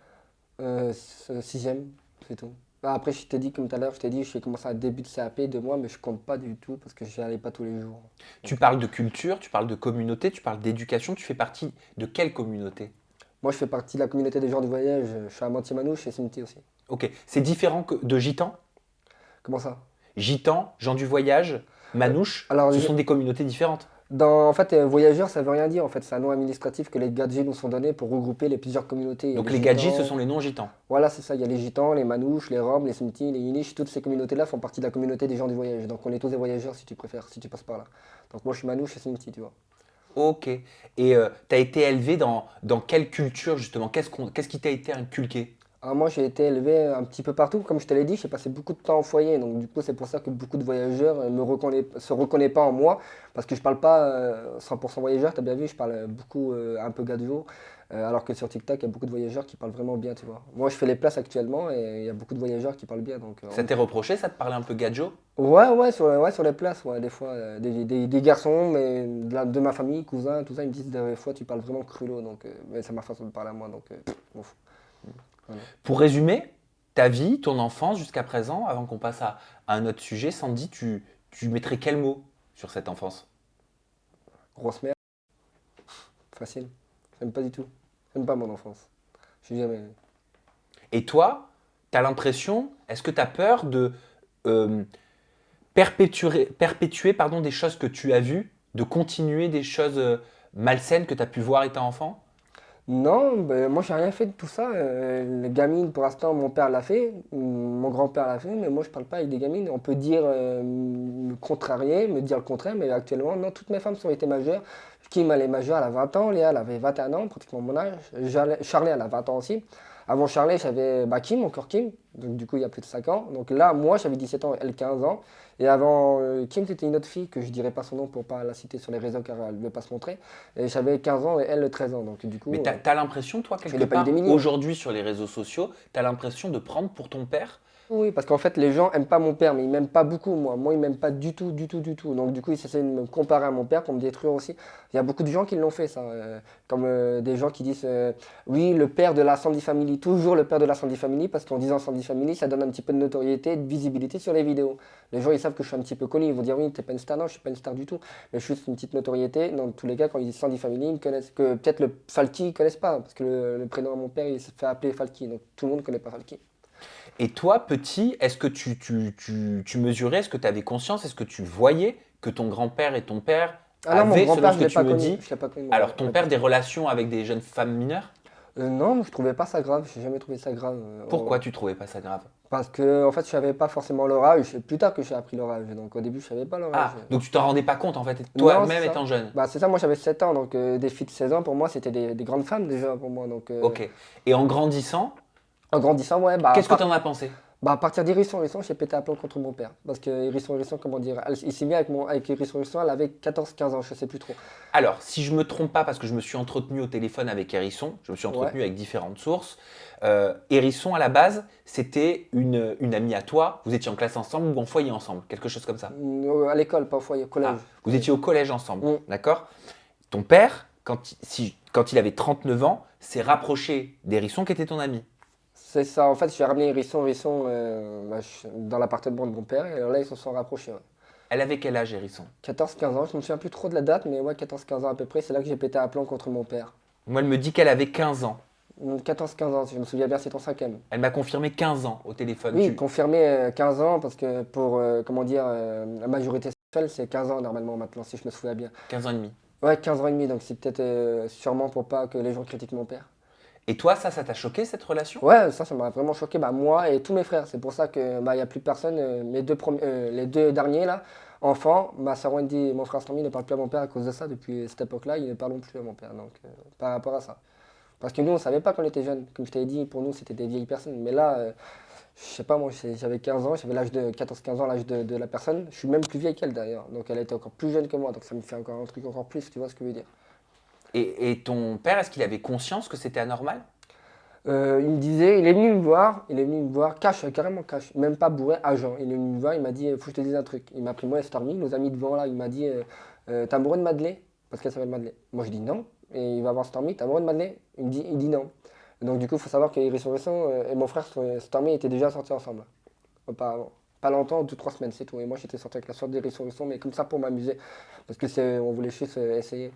Sixième, c'est tout. Bah, après, je t'ai dit, comme tout à l'heure, je t'ai dit, j'ai commencé à début de CAP 2 mois, mais je compte pas du tout parce que j'y allais pas tous les jours. Tu parles de culture, tu parles de communauté, tu parles d'éducation, tu fais partie de quelle communauté? Moi, je fais partie de la communauté des gens du voyage. Je suis à Montier-Manouche et Cimetière aussi. Ok. C'est différent de gitan? Comment ça? Gitan, gens du voyage, manouche, alors, ce les- sont des communautés différentes. En fait, voyageurs, ça veut rien dire. En fait, c'est un nom administratif que les gadgets nous sont donnés pour regrouper les plusieurs communautés. Il y a Donc les gadgets, Gitans. ce sont les non-gitans. Voilà, c'est ça. Il y a les gitans, les manouches, les roms, les simtis, les yiddish. Toutes ces communautés-là font partie de la communauté des gens du voyage. Donc on est tous des voyageurs si tu préfères, si tu passes par là. Donc moi, je suis manouche et simti, tu vois. Ok. Et tu as été élevé dans quelle culture justement? Qu'est-ce qui t'a été inculqué? Alors moi, j'ai été élevé un petit peu partout. Comme je te l'ai dit, j'ai passé beaucoup de temps au foyer. Donc du coup, c'est pour ça que beaucoup de voyageurs se reconnaissent pas en moi. Parce que je parle pas 100% voyageur. Tu as bien vu, je parle beaucoup un peu gadjo. Alors que sur TikTok, il y a beaucoup de voyageurs qui parlent vraiment bien, tu vois. Moi, je fais les places actuellement et il y a beaucoup de voyageurs qui parlent bien. Donc, Ça t'est reproché, ça te parlait un peu gadjo? ouais, sur les places, ouais, des fois, des garçons, mais de ma famille, cousins, tout ça, ils me disent des fois tu parles vraiment crulo, donc mais c'est ma façon de parler à moi, donc m'en fous. Voilà. Pour résumer, ta vie, ton enfance jusqu'à présent, avant qu'on passe à un autre sujet, Sandy, tu mettrais quel mot sur cette enfance? Grosse merde, facile, j'aime pas du tout, j'aime pas mon enfance, je suis jamais. Et toi, t'as l'impression, est-ce que tu as peur de perpétuer des choses que tu as vues, de continuer des choses malsaines que tu as pu voir étant enfant? Non, ben, moi j'ai rien fait de tout ça. Les gamines, pour l'instant, mon père l'a fait, mon grand-père l'a fait, mais moi je parle pas avec des gamines. On peut dire me contrarier, me dire le contraire, mais actuellement, non, toutes mes femmes sont été majeures. Kim, elle est majeure, elle a 20 ans, Léa, elle avait 21 ans, pratiquement mon âge. Charlie, elle a 20 ans aussi. Avant Charlie, j'avais Kim, encore Kim, donc du coup il y a plus de 5 ans. Donc là, moi j'avais 17 ans, elle 15 ans. Et avant Kim, c'était une autre fille que je dirais pas son nom pour pas la citer sur les réseaux car elle ne veut pas se montrer. Et j'avais 15 ans et elle 13 ans. Donc du coup, Mais t'as l'impression, toi, je quelque n'ai pas eu part, des millions. aujourd'hui sur les réseaux sociaux, t'as l'impression de prendre pour ton père? Oui, parce qu'en fait, les gens aiment pas mon père, mais ils m'aiment pas beaucoup, moi. Moi, ils m'aiment pas du tout, du tout, du tout. Donc, du coup, ils essaient de me comparer à mon père pour me détruire aussi. Il y a beaucoup de gens qui l'ont fait, ça. Comme des gens qui disent oui, le père de la Sandy Family, toujours le père de la Sandy Family, parce qu'en disant Sandy Family, ça donne un petit peu de notoriété, de visibilité sur les vidéos. Les gens, ils savent que je suis un petit peu connu. Ils vont dire oui, t'es pas une star. Non, je suis pas une star du tout. Mais je suis juste une petite notoriété. Dans tous les cas, quand ils disent Sandy Family, ils me connaissent. Que peut-être le Falky, ils connaissent pas, parce que le prénom de mon père, il se fait appeler Falky. Donc, tout le monde connaît pas Falky. Et toi, petit, est-ce que tu mesurais, est-ce que tu avais conscience, est-ce que tu voyais que ton grand-père et ton père Ah non, mon avaient, selon grand-père, ce je que l'ai tu pas me connu. dis, Je l'ai pas connu. alors ton père des relations avec des jeunes femmes mineures? Non, je trouvais pas ça grave. J'ai jamais trouvé ça grave. Pourquoi tu trouvais pas ça grave? Parce que en fait, je savais pas forcément l'orage. C'est plus tard que j'ai appris l'orage. Donc au début, je savais pas l'orage. Ah, donc tu t'en rendais pas compte en fait, Non, toi-même c'est ça. étant jeune. Bah c'est ça. Moi, j'avais 7 ans. Donc des filles de 16 ans, pour moi, c'était des grandes femmes déjà pour moi. Donc Ok. Et en grandissant, en grandissant, ouais, bah, qu'est-ce que tu en as pensé? bah à partir d'Hérisson, j'ai pété un plomb contre mon père. Parce que Hérisson, comment dire, il s'est mis avec Hérisson, elle avait 14-15 ans, je sais plus trop. Alors, si je me trompe pas, parce que je me suis entretenu au téléphone avec Hérisson, je me suis entretenu Ouais. avec différentes sources. Hérisson, à la base, c'était une amie à toi. Vous étiez en classe ensemble ou en foyer ensemble, quelque chose comme ça. À l'école, pas au foyer, au collège. Ah, vous étiez au collège ensemble, Mm. d'accord? Ton père, quand il avait 39 ans, s'est rapproché d'Hérisson qui était ton ami. C'est ça. En fait, j'ai ramené Hérisson bah, dans l'appartement de mon père. Et là, ils se sont rapprochés. Ouais. Elle avait quel âge, Hérisson? 14-15 ans, je me souviens plus trop de la date, mais ouais, 14-15 ans à peu près, c'est là que j'ai pété un plomb contre mon père. Moi, elle me dit qu'elle avait 15 ans. 14-15 ans, si je me souviens bien, c'est ton cinquième. Elle m'a confirmé 15 ans au téléphone. Oui, confirmé 15 ans, parce que pour, comment dire, la majorité sexuelle, c'est 15 ans normalement maintenant, si je me souviens bien. 15 ans et demi. Ouais, 15 ans et demi, donc c'est peut-être sûrement pour pas que les gens critiquent mon père. Et toi, ça t'a choqué cette relation? Ouais, ça m'a vraiment choqué, bah, moi et tous mes frères. C'est pour ça que bah, y a plus personne, les deux derniers là, enfants, ma sœur Wendy et mon frère Stormy ne parlent plus à mon père à cause de ça. Depuis cette époque-là, ils ne parlent plus à mon père, donc par rapport à ça. Parce que nous, on ne savait pas quand on était jeunes. Comme je t'avais dit, pour nous, c'était des vieilles personnes. Mais là, je sais pas, moi, j'avais 15 ans, j'avais l'âge de 14-15 ans, l'âge de la personne. Je suis même plus vieille qu'elle d'ailleurs. Donc elle était encore plus jeune que moi. Donc ça me fait encore un truc encore plus, tu vois ce que je veux dire. Et ton père, est-ce qu'il avait conscience que c'était anormal? Il me disait, il est venu me voir, cash, carrément cash, même pas bourré, agent. Il est venu me voir, il m'a dit, faut que je te dise un truc. Il m'a pris moi et Stormy, nos amis devant là, il m'a dit, t'es amoureux de Madeleine? Parce qu'elle s'appelle Madeleine. Moi je dis non, et il va voir Stormy, t'es amoureux de Madeleine? Il dit non. Donc du coup, il faut savoir qu'Iris et mon frère Stormy étaient déjà sortis ensemble, auparavant. Pas longtemps, 2-3 semaines, c'est tout. Et moi j'étais sorti avec la soeur d'Iris, mais comme ça pour m'amuser, parce que on voulait juste essayer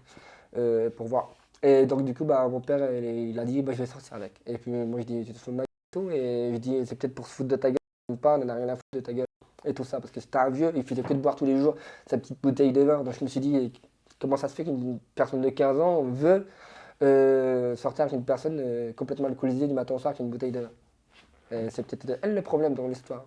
pour voir. Et donc du coup, bah, mon père, il a dit, bah, je vais sortir avec. Et puis moi, je dis, tu te fous de ma gueule et tout. Et je dis, c'est peut-être pour se foutre de ta gueule ou pas, on n'en a rien à foutre de ta gueule. Et tout ça, parce que c'était un vieux, il faisait que de boire tous les jours sa petite bouteille de vin. Donc je me suis dit, comment ça se fait qu'une personne de 15 ans veut sortir avec une personne complètement alcoolisée du matin au soir avec une bouteille de vin. Et c'est peut-être elle le problème dans l'histoire.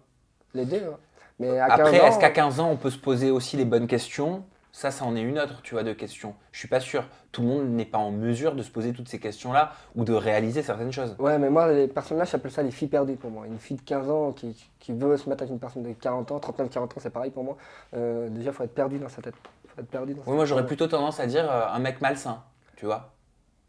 Les deux, hein. Mais à 15 Après, ans, est-ce qu'à 15 ans, on peut se poser aussi les bonnes questions? Ça en est une autre, tu vois, de questions. Je suis pas sûr. Tout le monde n'est pas en mesure de se poser toutes ces questions-là ou de réaliser certaines choses. ouais, mais moi, les personnes là, j'appelle ça les filles perdues pour moi. Une fille de 15 ans qui veut se mettre avec une personne de 40 ans, 39-40 ans, c'est pareil pour moi. Déjà, il faut être perdu dans sa tête. Faut être perdu dans sa Oui, moi, j'aurais tête. plutôt tendance à dire un mec malsain, tu vois.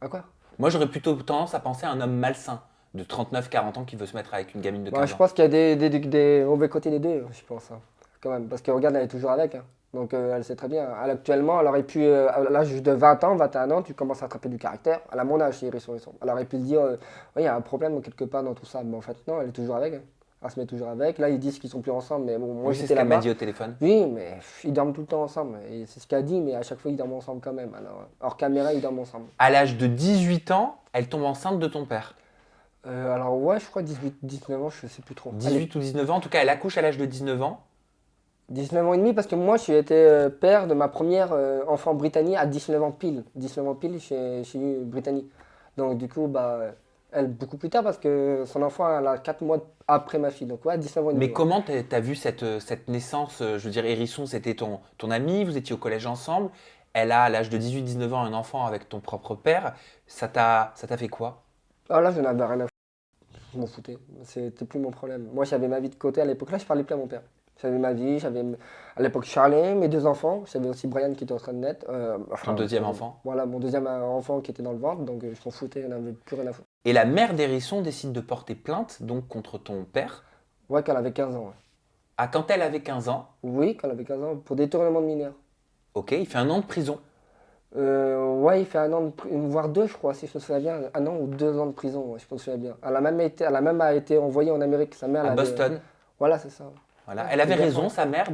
À quoi? Moi, j'aurais plutôt tendance à penser à un homme malsain de 39-40 ans qui veut se mettre avec une gamine de Bah, 15 je ans. pense qu'il y a des mauvais côtés des deux, je pense, hein, quand même. Parce que regarde, elle est toujours avec, hein. Donc elle sait très bien. Actuellement, elle aurait pu, à l'âge de 20 ans, 21 ans, tu commences à attraper du caractère. Elle a mon âge, chez Hérisson. Elle aurait pu se dire, ouais, il y a un problème quelque part dans tout ça. Mais en fait, non, elle est toujours avec, hein. Elle se met toujours avec. Là, ils disent qu'ils sont plus ensemble, mais bon, moi Oui, c'est ce j'étais qu'elle m'a là-bas. dit au téléphone. Oui, mais ils dorment tout le temps ensemble. Et c'est ce qu'elle dit, mais à chaque fois, ils dorment ensemble quand même. Alors, hors caméra, ils dorment ensemble. À l'âge de 18 ans, elle tombe enceinte de ton père. Alors ouais, je crois 18, 19 ans, je sais plus trop. Allez, 18 ou 19 ans, en tout cas, elle accouche à l'âge de 19 ans. 19 ans et demi parce que moi, j'ai été père de ma première enfant britannique à 19 ans pile. 19 ans pile chez Britannique. Donc du coup, bah, elle beaucoup plus tard parce que son enfant, elle a 4 mois après ma fille. Donc ouais, 19 ans et demi. Mais Ouais. comment t'as vu cette naissance? Je veux dire, Hérisson, c'était ton ami, vous étiez au collège ensemble. Elle a, à l'âge de 18-19 ans, un enfant avec ton propre père. Ça t'a fait quoi? Ah là, je n'avais rien à foutre. Je m'en foutais. C'était plus mon problème. Moi, j'avais ma vie de côté à l'époque. Là, je parlais plus à mon père. J'avais ma vie, j'avais à l'époque Charlie, mes 2 enfants. J'avais aussi Brian qui était en train de naître. Ton deuxième enfant? Voilà, mon deuxième enfant qui était dans le ventre. Donc je m'en foutais, je n'avais plus rien à foutre. Et la mère d'Hérisson décide de porter plainte, donc contre ton père. Ouais, quand elle avait 15 ans. Ouais. Ah, quand elle avait 15 ans, Oui, quand elle avait 15 ans, pour détournement de mineurs. ok, il fait 1 an de prison. Ouais, il fait 1 an, voire 2, je crois, si je me souviens bien. 1 an ou 2 ans de prison, ouais, je me souviens bien. Elle a même été envoyée en Amérique. Sa mère, À elle avait. Boston. Voilà, c'est ça. Voilà. Ouais, Elle avait c'est bien raison, ça. sa mère,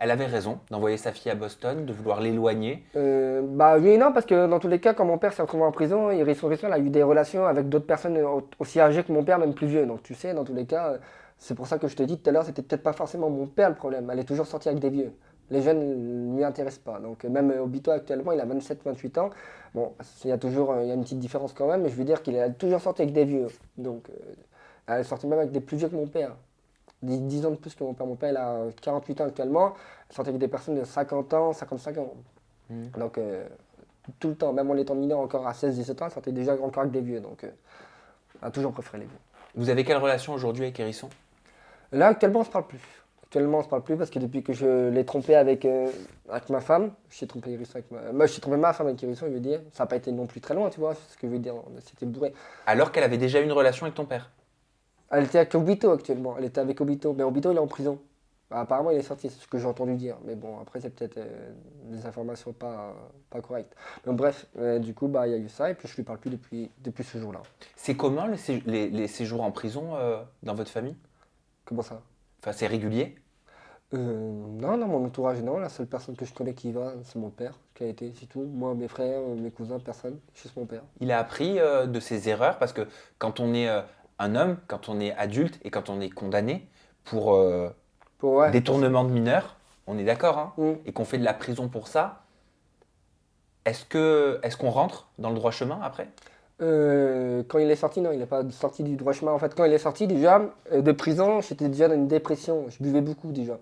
elle avait raison d'envoyer sa fille à Boston, de vouloir l'éloigner. Bah oui et non, parce que dans tous les cas, quand mon père s'est retrouvé en prison, il a eu des relations avec d'autres personnes aussi âgées que mon père, même plus vieux. Donc tu sais, dans tous les cas, c'est pour ça que je te dis tout à l'heure, c'était peut-être pas forcément mon père le problème. Elle est toujours sortie avec des vieux. Les jeunes ne lui intéressent pas. Donc même Obito actuellement, il a 27-28 ans. Bon, il y a toujours il y a une petite différence quand même, mais je veux dire qu'il est toujours sorti avec des vieux. Donc elle est sortie même avec des plus vieux que mon père. 10 ans de plus que mon père. Mon père, il a 48 ans actuellement. Elle sortait avec des personnes de 50 ans, 55 ans. Hmm. Donc, tout le temps, même en étant mineur encore à 16-17 ans, elle sortait déjà encore avec des vieux. Donc, elle a toujours préféré les vieux. Vous avez quelle relation aujourd'hui avec Hérisson? Là, actuellement, on se parle plus. Actuellement, on se parle plus parce que depuis que je l'ai trompé avec ma femme, j'ai trompé Hérisson avec moi, j'ai trompé ma femme avec Hérisson, je veux dire. Ça n'a pas été non plus très loin, tu vois, c'est ce que je veux dire. C'était bourré. Alors qu'elle avait déjà eu une relation avec ton père. Elle était avec Obito actuellement. Elle était avec Obito. Mais Obito, il est en prison. Bah, apparemment, il est sorti, c'est ce que j'ai entendu dire. Mais bon, après, c'est peut-être des informations pas correctes. Mais bref, du coup, bah, il y a eu ça. Et puis, je lui parle plus depuis ce jour-là. C'est comment les séjours en prison dans votre famille? Comment ça? Enfin, c'est régulier? Non, non, mon entourage, non. La seule personne que je connais qui y va, c'est mon père, qui a été, c'est tout. Moi, mes frères, mes cousins, personne. Juste mon père. Il a appris de ses erreurs parce que quand on est un homme, quand on est adulte et quand on est condamné pour Ouais. détournement de mineurs, on est d'accord, hein, Mm. et qu'on fait de la prison pour ça, est-ce qu'on rentre dans le droit chemin après? Quand il est sorti, non, il n'est pas sorti du droit chemin. En fait, quand il est sorti déjà de prison, j'étais déjà dans une dépression. Je buvais beaucoup déjà.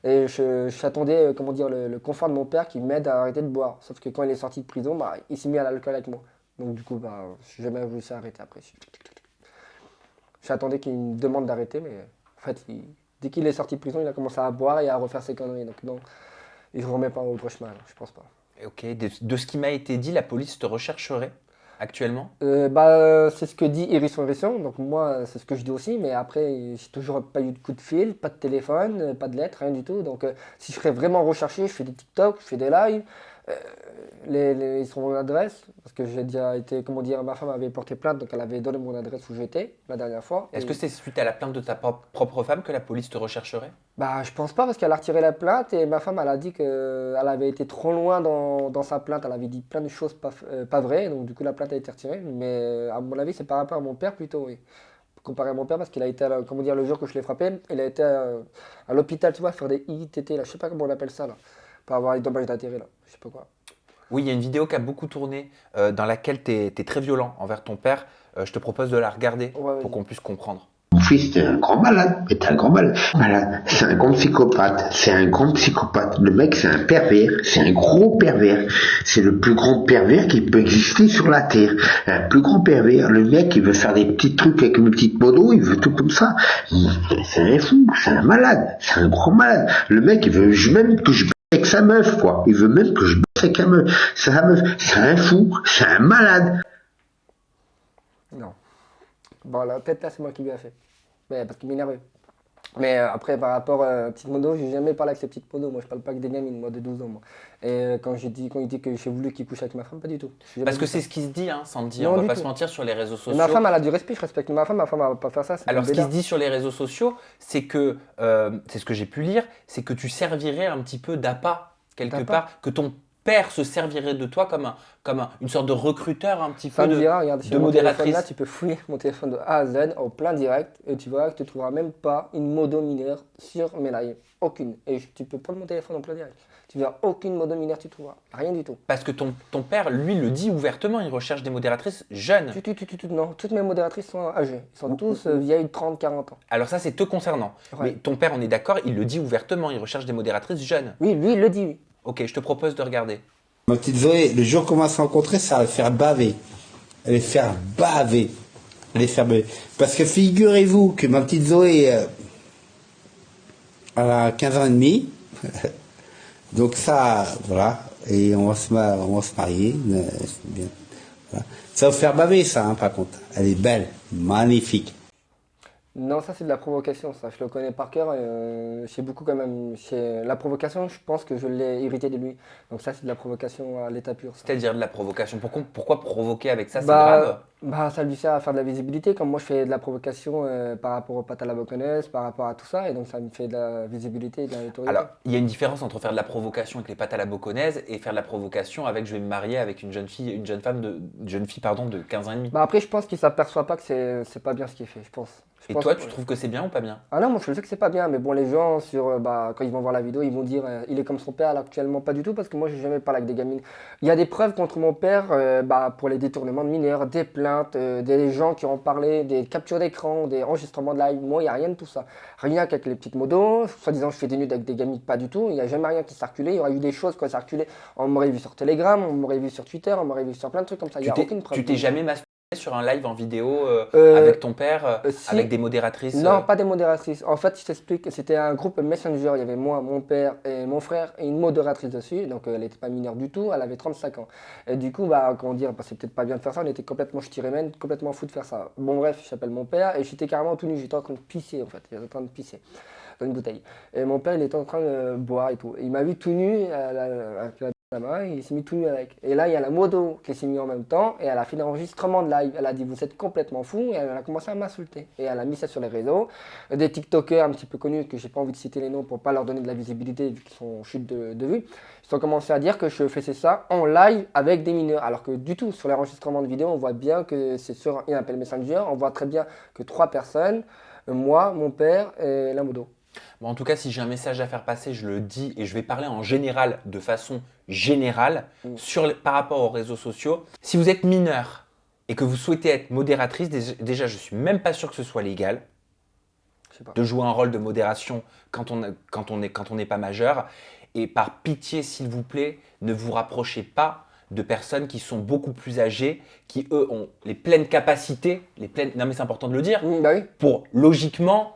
Et j'attendais, comment dire, le confort de mon père qui m'aide à arrêter de boire. Sauf que quand il est sorti de prison, bah, il s'est mis à l'alcool avec moi. Donc du coup, bah, je n'ai jamais réussi à arrêter après. J'attendais qu'il me demande d'arrêter, mais en fait, dès qu'il est sorti de prison, il a commencé à boire et à refaire ses conneries. Donc non, il ne remet pas au droit chemin, je pense pas. Ok, de ce qui m'a été dit, la police te rechercherait actuellement? C'est ce que dit Hérisson. Donc moi, c'est ce que je dis aussi. Mais après, j'ai toujours pas eu de coup de fil, pas de téléphone, pas de lettre, rien du tout. Donc si je serais vraiment recherché, je fais des TikTok, je fais des lives. Euh, ils sont mon adresse. Parce que j'ai déjà été, comment dire, ma femme avait porté plainte. Donc elle avait donné mon adresse où j'étais la dernière fois. Est-ce Et- que c'est suite à la plainte de ta propre femme que la police te rechercherait? Bah, je pense pas parce qu'elle a retiré la plainte et ma femme elle a dit qu'elle avait été trop loin dans sa plainte. Elle avait dit plein de choses pas vraies, donc du coup la plainte a été retirée. Mais à mon avis, c'est par rapport à mon père plutôt, oui. Comparé à mon père parce qu'il a été, comment dire, le jour que je l'ai frappé, il a été à l'hôpital, tu vois, faire des ITT, là, je sais pas comment on appelle ça, là, pour avoir les dommages d'intérêt, là, je sais pas quoi. Oui, il y a une vidéo qui a beaucoup tourné dans laquelle tu es très violent envers ton père. Je te propose de la regarder Ouais, pour vas-y. qu'on puisse comprendre. Mon fils, c'est un grand malade, mais t'es un grand malade. Malade. C'est un grand psychopathe. C'est un grand psychopathe. Le mec, c'est un pervers. C'est un gros pervers. C'est le plus grand pervers qui peut exister sur la terre. Un plus grand pervers. Le mec, il veut faire des petits trucs avec une petite moto. Il veut tout comme ça. C'est un fou. C'est un malade. C'est un gros malade. Le mec, il veut même que je baisse avec sa meuf, quoi. Il veut même que je baisse avec sa meuf. Sa meuf. C'est un fou. C'est un malade. Non. Bon, là, peut-être là, c'est moi qui lui ai fait. Mais parce qu'il m'énervait. Mais après, par rapport à Petite Modo, j'ai jamais parlé avec ces petites modos. Moi, je parle pas avec des gamines, moi, de 12 ans, moi. Et quand il dit que j'ai voulu qu'il couche avec ma femme, pas du tout. J'ai jamais Parce que dit c'est ça. ce qui se dit, hein, Sandy, Non, on va du pas tout. se mentir sur les réseaux Mais sociaux. ma femme, elle a du respect, je respecte ma femme elle va pas faire ça. C'est Alors, une ce qui se bédard. dit sur les réseaux sociaux, c'est que, c'est ce que j'ai pu lire, c'est que tu servirais un petit peu d'appât, quelque D'appât. part, que ton père se servirait de toi comme une sorte de recruteur un petit peu Ça me dira, regarde, de sur mon téléphone modératrice. là, tu peux fouiller mon téléphone de A à Z au plein direct et tu verras que tu ne trouveras même pas une modo mineure sur mes lives. Aucune. Et tu peux prendre mon téléphone en plein direct. Tu verras aucune modo mineure, tu trouveras. Rien du tout. Parce que ton père, lui, le dit ouvertement, il recherche des modératrices jeunes. Non, toutes mes modératrices sont âgées. Ils sont tous vieilles de 30, 40 ans. Alors ça, c'est te concernant. Ouais. Mais ton père, on est d'accord, il le dit ouvertement, il recherche des modératrices jeunes. Oui, lui, il le dit, oui. Ok, je te propose de regarder. Ma petite Zoé, le jour qu'on va se rencontrer, ça va le faire baver. Elle va faire baver. Elle va faire baver. Parce que figurez-vous que ma petite Zoé, elle a 15 ans et demi. Donc ça, voilà. Et on va se marier. C'est bien. Voilà. Ça va vous faire baver, ça, hein, par contre. Elle est belle, magnifique. Non, ça c'est de la provocation, ça. Je le connais par cœur. Je sais beaucoup quand même. La provocation, je pense que je l'ai hérité de lui. Donc ça c'est de la provocation à l'état pur. Ça. C'est-à-dire de la provocation. Pourquoi provoquer avec ça, c'est grave? Ça lui sert à faire de la visibilité. Comme moi je fais de la provocation par rapport aux pâtes à la bocconaise, par rapport à tout ça. Et donc ça me fait de la visibilité et de la notoriété. Alors, il y a une différence entre faire de la provocation avec les pâtes à la bocconaise et faire de la provocation avec je vais me marier avec une jeune fille de 15 ans et demi. Après je pense qu'il s'aperçoit pas que c'est pas bien ce qu'il fait, je pense. Et toi, tu trouves que c'est bien ou pas bien? Ah non, moi je sais que c'est pas bien, mais bon, les gens, quand ils vont voir la vidéo, ils vont dire il est comme son père, alors actuellement pas du tout, parce que moi j'ai jamais parlé avec des gamines. Il y a des preuves contre mon père pour les détournements de mineurs, des plaintes, des gens qui ont parlé, des captures d'écran, des enregistrements de live. Moi, il n'y a rien de tout ça. Rien qu'avec les petites modos, soi-disant je fais des nudes avec des gamines, pas du tout. Il n'y a jamais rien qui circulait. Il y aurait eu des choses qui circulaient. On m'aurait vu sur Telegram, on m'aurait vu sur Twitter, on m'aurait vu sur plein de trucs comme ça. Il n'y a aucune preuve. Tu t'es jamais masturbé sur un live en vidéo avec ton père, si. avec des modératrices? Non, pas des modératrices. En fait, je t'explique, c'était un groupe Messenger. Il y avait moi, mon père et mon frère et une modératrice dessus. Donc, elle n'était pas mineure du tout. Elle avait 35 ans. Et du coup, comment dire, c'est peut-être pas bien de faire ça. On était complètement ch'tirémène, complètement fou de faire ça. Bon, bref, j'appelle mon père et j'étais carrément tout nu. J'étais en train de pisser, en fait. J'étais en train de pisser dans une bouteille. Et mon père, il était en train de boire et tout. Et il m'a vu tout nu avec la main, il s'est mis tout nu avec. Et là, il y a la modo qui s'est mise en même temps et elle a fait l'enregistrement de live. Elle a dit vous êtes complètement fou et elle a commencé à m'insulter. Et elle a mis ça sur les réseaux. Des TikTokers un petit peu connus, que j'ai pas envie de citer les noms pour pas leur donner de la visibilité vu qu'ils sont en chute de vue, ils ont commencé à dire que je faisais ça en live avec des mineurs. Alors que du tout, sur l'enregistrement de vidéo, on voit bien que c'est sur un appel Messenger. On voit très bien que 3 personnes, moi, mon père et la modo. Bon, en tout cas, si j'ai un message à faire passer, je le dis et je vais parler en général, de façon générale, par rapport aux réseaux sociaux. Si vous êtes mineur et que vous souhaitez être modératrice, déjà, je suis même pas sûr que ce soit légal de jouer un rôle de modération quand on n'est pas majeur. Et par pitié, s'il vous plaît, ne vous rapprochez pas de personnes qui sont beaucoup plus âgées, qui eux ont les pleines capacités, non mais c'est important de le dire, Bah oui. pour logiquement,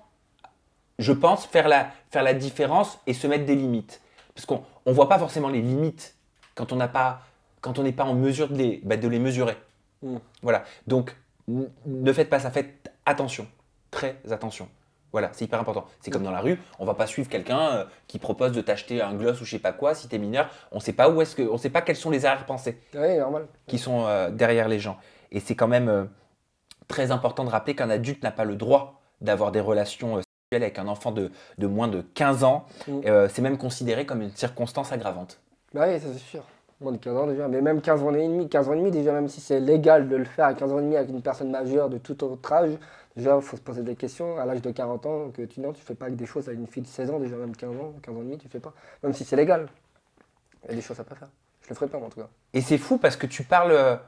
je pense, faire la différence et se mettre des limites. Parce qu'on ne voit pas forcément les limites quand on n'est pas en mesure de les mesurer. Voilà. Donc, ne faites pas ça. Faites attention. Très attention. Voilà, c'est hyper important. C'est comme dans la rue, on ne va pas suivre quelqu'un qui propose de t'acheter un gloss ou je sais pas quoi. Si tu es mineur, on ne sait pas on sait pas quelles sont les arrière-pensées Normal. qui sont derrière les gens. Et c'est quand même très important de rappeler qu'un adulte n'a pas le droit d'avoir des relations avec un enfant de moins de 15 ans, c'est même considéré comme une circonstance aggravante. Bah oui, ça c'est sûr. Moins de 15 ans déjà, mais même 15 ans et demi déjà, même si c'est légal de le faire à 15 ans et demi avec une personne majeure de tout autre âge, déjà il faut se poser des questions. À l'âge de 40 ans, que tu fais pas des choses avec une fille de 16 ans, déjà même 15 ans et demi, tu fais pas. Même si c'est légal. Il y a des choses à pas faire. Je le ferai pas moi, en tout cas. Et c'est fou parce que tu parles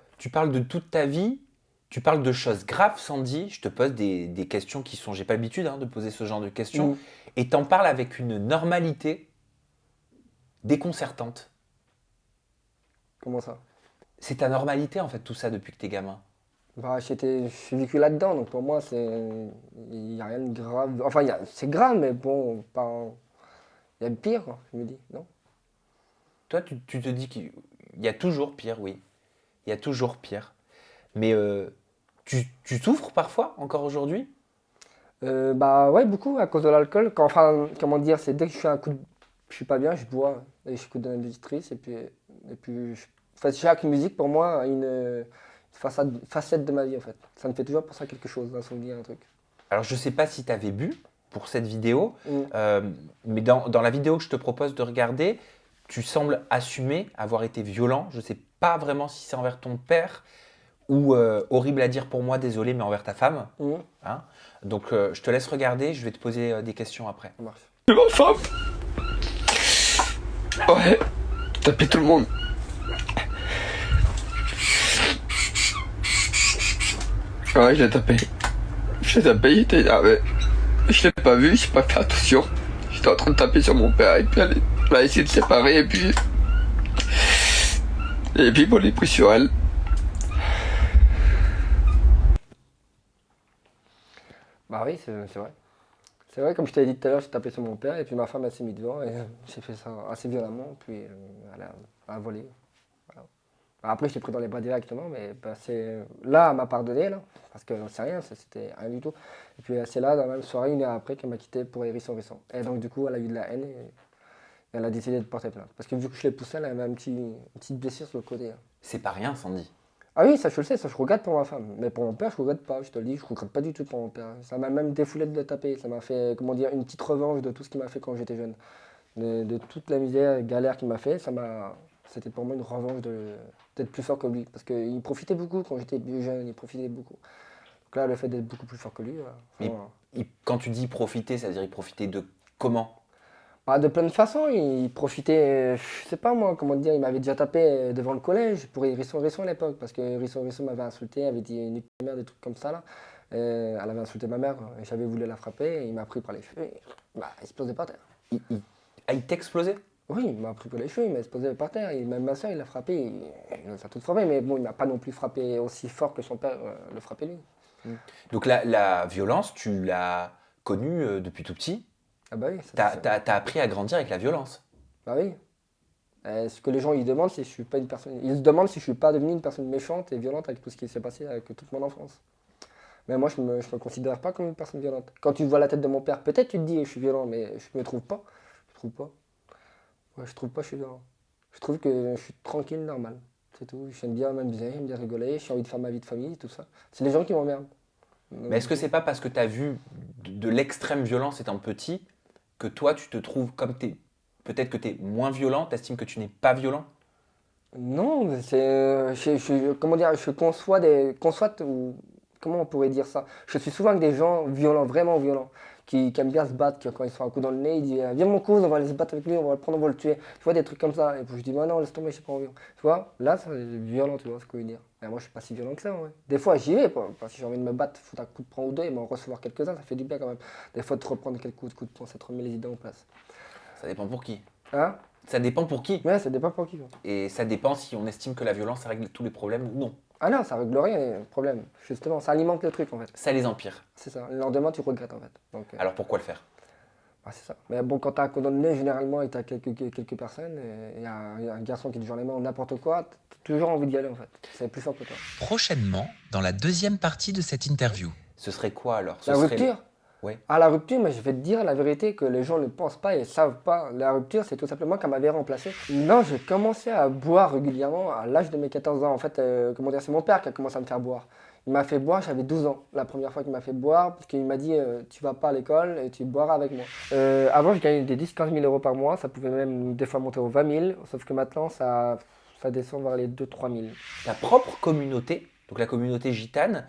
de toute ta vie. Tu parles de choses graves, Sandy. Je te pose des questions qui sont... J'ai pas l'habitude de poser ce genre de questions. Et t'en parles avec une normalité déconcertante. Comment ça? C'est ta normalité, en fait, tout ça, depuis que t'es gamin. Bah, je suis vécu là-dedans, donc pour moi, il n'y a rien de grave. Enfin, c'est grave, mais bon, il y a pire, quoi, je me dis, non? Toi, tu te dis qu'il y a toujours pire, oui. Il y a toujours pire. Mais... Tu souffres parfois, encore aujourd'hui? Bah ouais, beaucoup à cause de l'alcool. Enfin, comment dire, c'est dès que je suis pas bien, je bois et j'écoute de la musique et puis en fait, chaque musique pour moi a une facette de ma vie en fait. Ça me fait toujours pour ça quelque chose, un souvenir, un truc. Alors je sais pas si tu avais bu pour cette vidéo, mais dans la vidéo que je te propose de regarder, tu sembles assumer avoir été violent. Je ne sais pas vraiment si c'est envers ton père ou, horrible à dire pour moi, désolé, mais envers ta femme. Hein. Donc, je te laisse regarder, je vais te poser des questions après. Ça marche. C'est ma femme. Ouais, taper tout le monde. Ouais, je l'ai tapé. Je l'ai tapé, il était énervé. Je l'ai pas vu, j'ai pas fait attention. J'étais en train de taper sur mon père et puis elle a essayé de séparer et puis... Et puis bon, il est pris sur elle. Bah oui, c'est vrai. C'est vrai, comme je t'avais dit tout à l'heure, j'ai tapé sur mon père et puis ma femme elle s'est mise devant et j'ai fait ça assez violemment, puis elle a volé. Voilà. Après, je l'ai pris dans les bras directement, mais bah, là, elle m'a pardonné, là, parce que c'est rien, c'était rien du tout. Et puis c'est là, dans la même soirée, 1 heure après, qu'elle m'a quitté pour hérisson. Et donc, du coup, elle a eu de la haine et elle a décidé de porter plainte. Parce que vu que je l'ai poussée, elle avait une petite blessure sur le côté. Hein. C'est pas rien, Sandy. Ah oui, ça je le sais, ça je regrette pour ma femme. Mais pour mon père, je regrette pas, je te le dis, je regrette pas du tout pour mon père. Ça m'a même défoulé de le taper, ça m'a fait, comment dire, une petite revanche de tout ce qu'il m'a fait quand j'étais jeune. De toute la misère et galère qu'il m'a fait, c'était pour moi une revanche d'être plus fort que lui. Parce qu'il profitait beaucoup quand j'étais plus jeune, il profitait beaucoup. Donc là, le fait d'être beaucoup plus fort que lui, Quand tu dis profiter, c'est-à-dire il profitait de comment? bah, de plein de façons, il profitait, je sais pas moi, comment dire, il m'avait déjà tapé devant le collège pour Hérisson à l'époque, parce que Hérisson m'avait insulté, avait dit nique ta mère, des trucs comme ça là. Elle avait insulté ma mère, et j'avais voulu la frapper, et il m'a pris par les cheveux, et, bah, il explosait par terre. Il t'a explosé? Oui, il m'a pris par les cheveux, il m'a explosé par terre, et même ma soeur il l'a frappé, il a tout frappé, mais bon, il m'a pas non plus frappé aussi fort que son père le frappait lui. Donc la violence, tu l'as connue depuis tout petit. Ah bah oui, T'as appris à grandir avec la violence. Bah oui. Ce que les gens ils demandent, c'est si je suis pas une personne. Ils se demandent si je suis pas devenu une personne méchante et violente avec tout ce qui s'est passé avec toute mon enfance. Mais moi, je me considère pas comme une personne violente. Quand tu vois la tête de mon père, peut-être tu te dis je suis violent, mais je me trouve pas. Je trouve pas. Ouais, je trouve pas que je suis violent. Je trouve que je suis tranquille, normal. C'est tout. J'aime bien m'amuser, j'aime bien rigoler, j'ai envie de faire ma vie de famille, tout ça. C'est les gens qui m'emmerdent. Mais est-ce que c'est pas parce que t'as vu de l'extrême violence étant petit que toi tu te trouves comme t'es. Peut-être que t'es moins violent, t'estimes que tu n'es pas violent? Non, comment dire, je conçois ou comment on pourrait dire ça? Je suis souvent avec des gens violents, vraiment violents, qui aiment bien se battre, quand ils sont un coup dans le nez, ils disent viens mon cousin, on va aller se battre avec lui, on va le prendre, on va le tuer. Tu vois, des trucs comme ça. Et puis je dis non, laisse tomber, je sais pas envie. Tu vois, là, c'est violent, tu vois ce que je veux dire. Et moi, je suis pas si violent que ça, ouais. Des fois, j'y vais, parce que j'ai envie de me battre, foutre un coup de poing ou deux et m'en recevoir quelques-uns, ça fait du bien quand même. Des fois, de reprendre quelques coups de poing, ça te remet les idées en place. Ça dépend pour qui. Hein? Ça dépend pour qui. Ouais, ça dépend pour qui. Ouais. Et ça dépend si on estime que la violence ça règle tous les problèmes ou non. Ah non, ça règle rien, le problème. Justement, ça alimente le truc en fait. Ça les empire. C'est ça. Le lendemain, tu regrettes en fait. Donc, Alors pourquoi le faire? bah, c'est ça. Mais bon, quand t'as un condamné, généralement, et t'as quelques personnes, il y a un garçon qui te joue les mains ou n'importe quoi, t'as toujours envie d'y aller en fait. C'est plus fort que toi. Prochainement, dans la deuxième partie de cette interview. Ce serait quoi alors? La rupture? Ouais. À la rupture, mais je vais te dire la vérité que les gens ne pensent pas et ne savent pas. La rupture, c'est tout simplement qu'elle m'avait remplacé. Non, j'ai commencé à boire régulièrement à l'âge de mes 14 ans. En fait, comment dire, c'est mon père qui a commencé à me faire boire. Il m'a fait boire, j'avais 12 ans, la première fois qu'il m'a fait boire, parce qu'il m'a dit tu vas pas à l'école et tu boiras avec moi. Avant, je gagnais des 10-15 000 euros par mois, ça pouvait même des fois monter aux 20 000, sauf que maintenant, ça descend vers les 2-3 000. Ta propre communauté, donc la communauté gitane,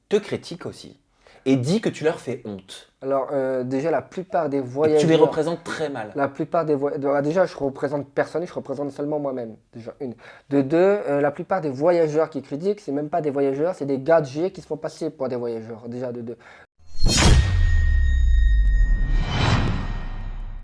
te critique aussi et dit que tu leur fais honte. Alors, déjà, la plupart des Et voyageurs... tu les représentes très mal. La plupart des voyageurs... Déjà, je représente personne, je représente seulement moi-même. Déjà, une. De deux, la plupart des voyageurs qui critiquent, c'est même pas des voyageurs, c'est des gadgets qui se font passer pour des voyageurs. Déjà, de deux.